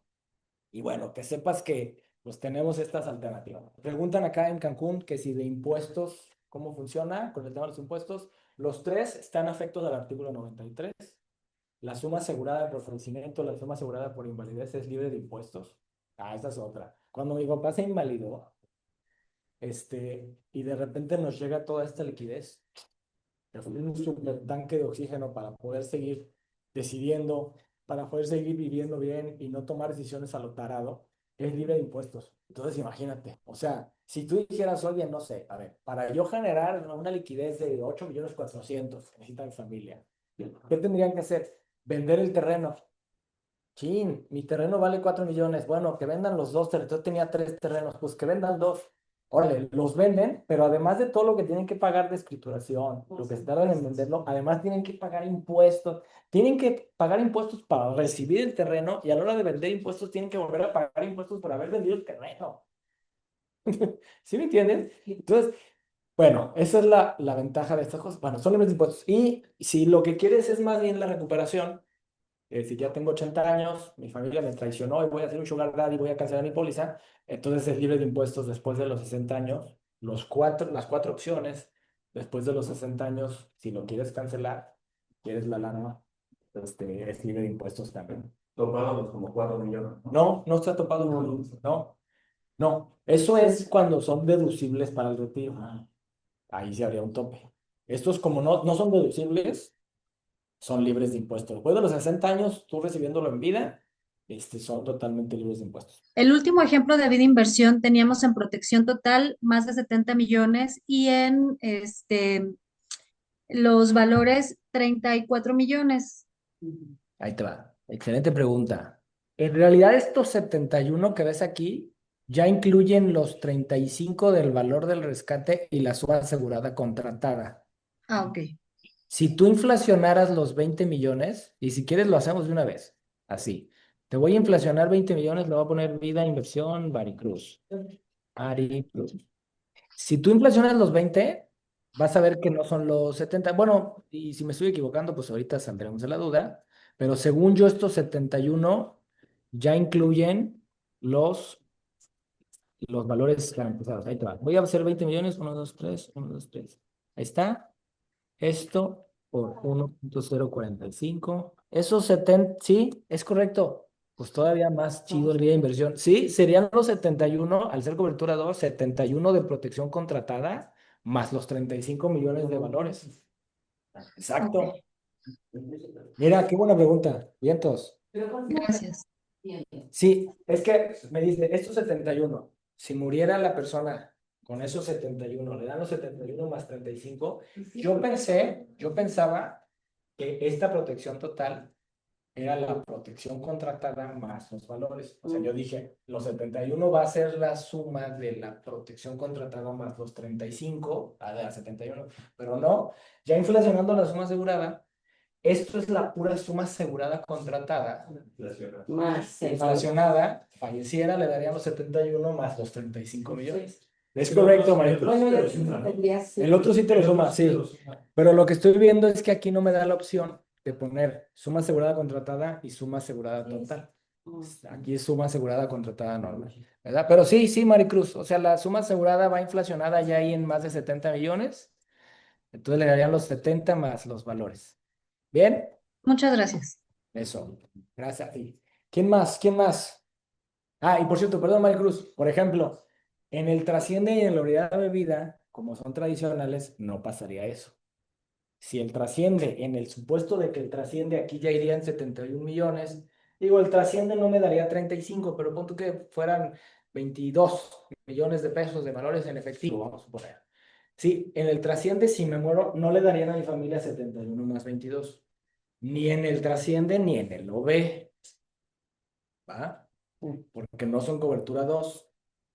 [SPEAKER 2] Y bueno, que sepas que pues tenemos estas alternativas. Preguntan acá en Cancún que si de impuestos, ¿cómo funciona con el tema de los impuestos? Los tres están afectos al artículo 93. La suma asegurada por fallecimiento, la suma asegurada por invalidez es libre de impuestos. Esa es otra. Cuando mi papá se invalidó, y de repente nos llega toda esta liquidez, que fue un super tanque de oxígeno para poder seguir decidiendo, para poder seguir viviendo bien y no tomar decisiones a lo tarado, es libre de impuestos. Entonces, imagínate, o sea, si tú dijeras, oye, no sé, a ver, para yo generar una liquidez de 8,400,000 que necesita mi familia, ¿qué tendrían que hacer? Vender el terreno. Chin, mi terreno vale 4 millones. Bueno, que vendan los dos terrenos. Yo tenía 3 terrenos, pues que vendan dos. órale, los venden, pero además de todo lo que tienen que pagar de escrituración, lo que se tardan en venderlo, además tienen que pagar impuestos para recibir el terreno y a la hora de vender impuestos tienen que volver a pagar impuestos por haber vendido el terreno. ¿Sí me entienden? Entonces, bueno, esa es la ventaja de estas cosas. Bueno, son libres de impuestos. Y si lo que quieres es más bien la recuperación, si ya tengo 80 años, mi familia me traicionó y voy a hacer un sugar daddy y voy a cancelar mi póliza, entonces es libre de impuestos después de los 60 años. Las cuatro opciones, después de los 60 años, si lo quieres cancelar, quieres la lana, es libre de impuestos también.
[SPEAKER 5] Topábamos como 4 millones.
[SPEAKER 2] No, no está topado. No, no. Eso es cuando son deducibles para el retiro. Ahí sí habría un tope. Estos, como no son deducibles, son libres de impuestos. Después de los 60 años, tú recibiéndolo en vida, son totalmente libres de impuestos.
[SPEAKER 7] El último ejemplo de vida inversión teníamos en protección total más de 70 millones y en los valores 34 millones.
[SPEAKER 2] Ahí te va. Excelente pregunta. En realidad, estos 71 que ves aquí ya incluyen los 35 del valor del rescate y la suma asegurada contratada.
[SPEAKER 7] Ah, ok.
[SPEAKER 2] Si tú inflacionaras los 20 millones, y si quieres lo hacemos de una vez, así. Te voy a inflacionar 20 millones, le voy a poner vida, inversión, Baricruz. Baricruz. Si tú inflacionas los 20, vas a ver que no son los 70. Bueno, y si me estoy equivocando, pues ahorita saldremos de la duda. Pero según yo, estos 71 ya incluyen los valores garantizados. Ahí te va. Voy a hacer 20 millones, 1, 2, 3, 1, 2, 3. Ahí está. Esto por 1.045. Esos 70, sí, es correcto. Pues todavía más chido el día de inversión. Sí, serían los 71, al ser cobertura 2, 71 de protección contratada, más los 35 millones de valores. Exacto. Mira, qué buena pregunta. Vientos.
[SPEAKER 7] Gracias.
[SPEAKER 2] Sí, es que me dice, estos 71, si muriera la persona con esos 71, le dan los 71 más 35, yo pensaba que esta protección total era la protección contratada más los valores. O sea, yo dije, los 71 va a ser la suma de la protección contratada más los 35, a la 71, pero no, ya inflacionando la suma asegurada, esto es la pura suma asegurada contratada.
[SPEAKER 6] Más
[SPEAKER 2] Inflacionada, falleciera, le darían los 71 más los 35 millones. Es correcto, María. El otro sí te lo suma, sí. Pero lo que estoy viendo es que aquí no me da la opción de poner suma asegurada contratada y suma asegurada total. Aquí es suma asegurada contratada normal, ¿verdad? Pero sí, sí, Maricruz. O sea, la suma asegurada va inflacionada ya ahí en más de 70 millones. Entonces le darían los 70 más los valores. ¿Bien?
[SPEAKER 7] Muchas gracias.
[SPEAKER 2] Eso. Gracias a ti. ¿Quién más? ¿Quién más? Ah, y por cierto, perdón, Maricruz. Por ejemplo, en el trasciende y en la unidad de vida, como son tradicionales, no pasaría eso. Si el trasciende, en el supuesto de que el trasciende aquí ya irían 71 millones, digo, el trasciende no me daría 35, pero punto que fueran 22 millones de pesos de valores en efectivo, vamos a suponer. Sí, en el trasciende, si me muero, no le darían a mi familia 71 más 22. Ni en el trasciende ni en el OB. ¿Va? Porque no son cobertura 2,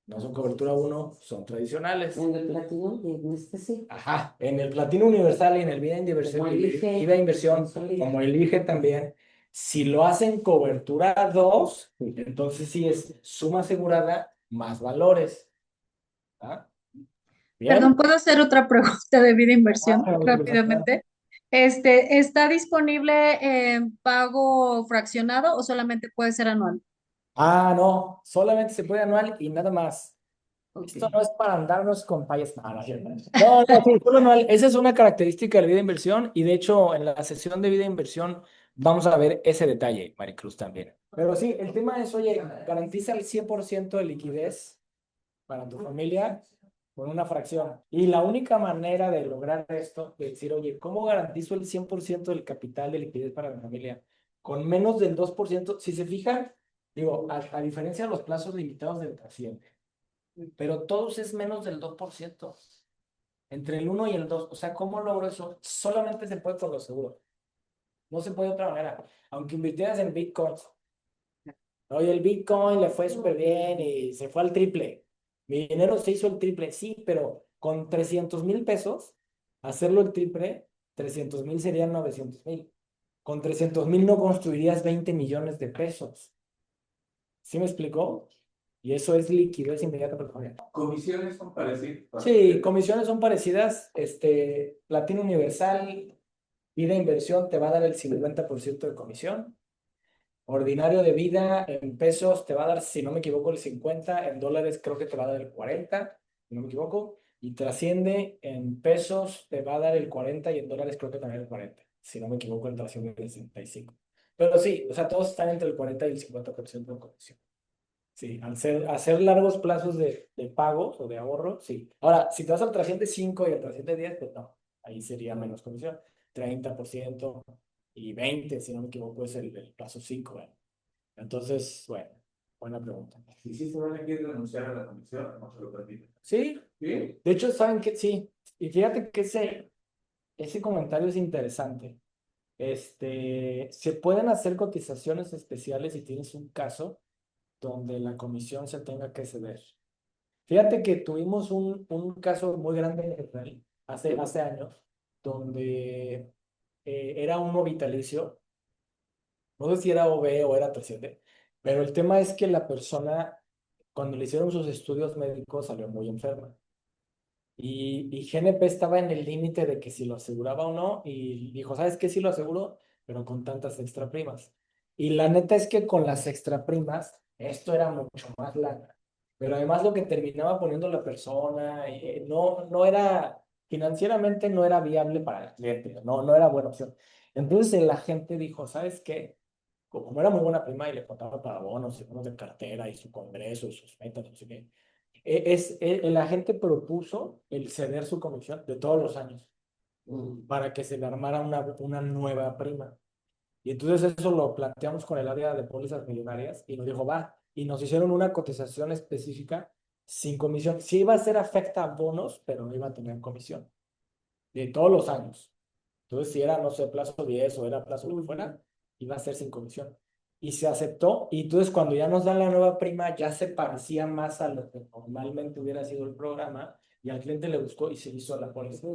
[SPEAKER 2] no son cobertura 1, son tradicionales.
[SPEAKER 6] En el platino y en este sí.
[SPEAKER 2] Ajá, en el platino universal y en el vida inversión,
[SPEAKER 6] Como el IGE,
[SPEAKER 2] vida inversión, como el IGE también, si lo hacen cobertura 2, entonces sí es suma asegurada más valores. ¿Ah? ¿Bien?
[SPEAKER 7] Perdón, ¿puedo hacer otra pregunta de vida inversión
[SPEAKER 2] Ah,
[SPEAKER 7] rápidamente? ¿Está disponible en pago fraccionado o solamente puede ser anual?
[SPEAKER 2] Ah, no, solamente se puede anual y nada más.
[SPEAKER 6] Ok.
[SPEAKER 2] Esto no es para andarnos con payas. No, no, es cierto. No, sí, solo anual. Esa es una característica de la vida inversión y de hecho en la sesión de vida inversión vamos a ver ese detalle, Maricruz, también. Pero sí, el tema es, oye, garantiza el 100% de liquidez para tu familia con una fracción. Y la única manera de lograr esto, de decir, oye, ¿cómo garantizo el 100% del capital de liquidez para mi familia? Con menos del 2%, si se fijan, digo, a diferencia de los plazos limitados del trasciende, pero todos es menos del 2%, entre el 1 y el 2. O sea, ¿cómo logro eso? Solamente se puede con lo seguro. No se puede de otra manera. Aunque invirtieras en Bitcoin. Oye, el Bitcoin le fue súper bien y se fue al triple. Mi dinero se hizo el triple, sí, pero con 300,000 pesos, hacerlo el triple, 300,000 serían 900,000. Con 300,000 no construirías 20 millones de pesos. ¿Sí me explicó? Y eso es liquidez inmediata para la familia.
[SPEAKER 5] Comisiones son parecidas.
[SPEAKER 2] Sí, comisiones son parecidas. Platino Universal, vida inversión te va a dar el 50% de comisión. Ordinario de vida en pesos te va a dar, si no me equivoco, el 50, en dólares creo que te va a dar el 40, si no me equivoco, y trasciende en pesos te va a dar el 40 y en dólares creo que también el 40, si no me equivoco, en trasciende el 65. Pero sí, o sea, todos están entre el 40 y el 50% de comisión. Sí, hacer largos plazos de pagos o de ahorro, sí. Ahora, si te vas al trasciende 5 y al trasciende 10, pues no, ahí sería menos comisión. 30% y 20, si no me equivoco, es el plazo 5. Bueno. Entonces, bueno, buena pregunta.
[SPEAKER 5] Y si se van a querer renunciar a la comisión, no se lo permiten.
[SPEAKER 2] Sí,
[SPEAKER 5] ¿Sí?
[SPEAKER 2] de hecho, ¿saben qué? Sí, y fíjate que ese comentario es interesante. Se pueden hacer cotizaciones especiales si tienes un caso donde la comisión se tenga que ceder. Fíjate que tuvimos un caso muy grande en Israel hace años, donde era uno vitalicio, no sé si era OB o era 300, pero el tema es que la persona, cuando le hicieron sus estudios médicos, salió muy enferma. Y GNP estaba en el límite de que si lo aseguraba o no, y dijo, ¿sabes qué? Sí lo aseguro, pero con tantas extra primas. Y la neta es que con las extra primas, esto era mucho más lana. Pero además lo que terminaba poniendo la persona, no era, financieramente no era viable para el cliente, no era buena opción. Entonces la gente dijo, ¿sabes qué? Como era muy buena prima y le contaba para bonos y bonos de cartera y su congreso y sus metas, no sé qué, el agente propuso el ceder su comisión de todos los años para que se le armara una nueva prima. Y entonces eso lo planteamos con el área de pólizas millonarias y nos dijo, va, y nos hicieron una cotización específica sin comisión. Sí iba a ser afecta a bonos, pero no iba a tener comisión de todos los años. Entonces, si era, no sé, plazo 10 o era plazo lo que fuera, iba a ser sin comisión. Y se aceptó, y entonces cuando ya nos dan la nueva prima, ya se parecía más a lo que normalmente hubiera sido el programa, y al cliente le gustó y se hizo la póliza.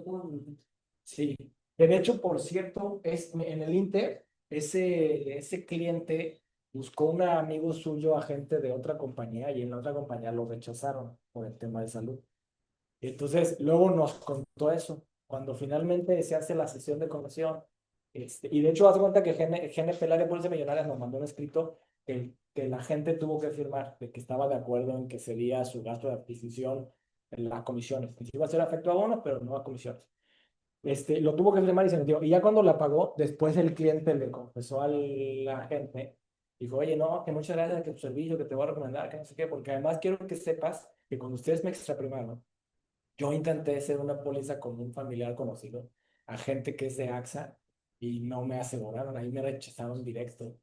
[SPEAKER 2] Sí, que de hecho, por cierto, en el Inter, ese cliente buscó un amigo suyo, agente de otra compañía, y en la otra compañía lo rechazaron por el tema de salud. Entonces, luego nos contó eso, cuando finalmente se hace la sesión de comisión. Y de hecho, haz cuenta que GNP, el área de Bolsa Millonaria, nos mandó un escrito que la gente tuvo que firmar, de que estaba de acuerdo en que sería su gasto de adquisición en las comisiones. Que sí iba a ser afecto a bonos, pero no a comisiones. Lo tuvo que firmar y se metió. Y ya cuando la pagó, después el cliente le confesó al agente, dijo, oye, no, que muchas gracias que tu servicio, que te voy a recomendar, que no sé qué, porque además quiero que sepas que cuando ustedes me extraprimaron, yo intenté hacer una póliza con un familiar conocido, a gente que es de AXA, y no me aseguraron, ahí me rechazaron directo.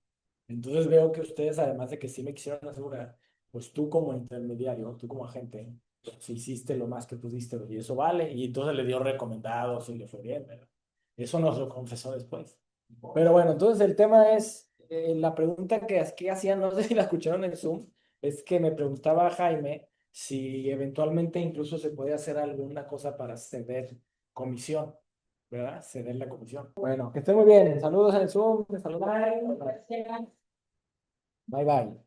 [SPEAKER 2] Entonces veo que ustedes, además de que sí me quisieron asegurar, pues tú como intermediario, tú como agente, pues hiciste lo más que pudiste, y eso vale, y entonces le dio recomendados y le fue bien, pero eso nos lo confesó después. Pero bueno, entonces el tema es, la pregunta que hacían, no sé si la escucharon en Zoom, es que me preguntaba Jaime si eventualmente incluso se puede hacer alguna cosa para ceder comisión, ¿verdad? Ceder la comisión. Bueno, que esté muy bien. Saludos en el Zoom. Saludos. Bye bye.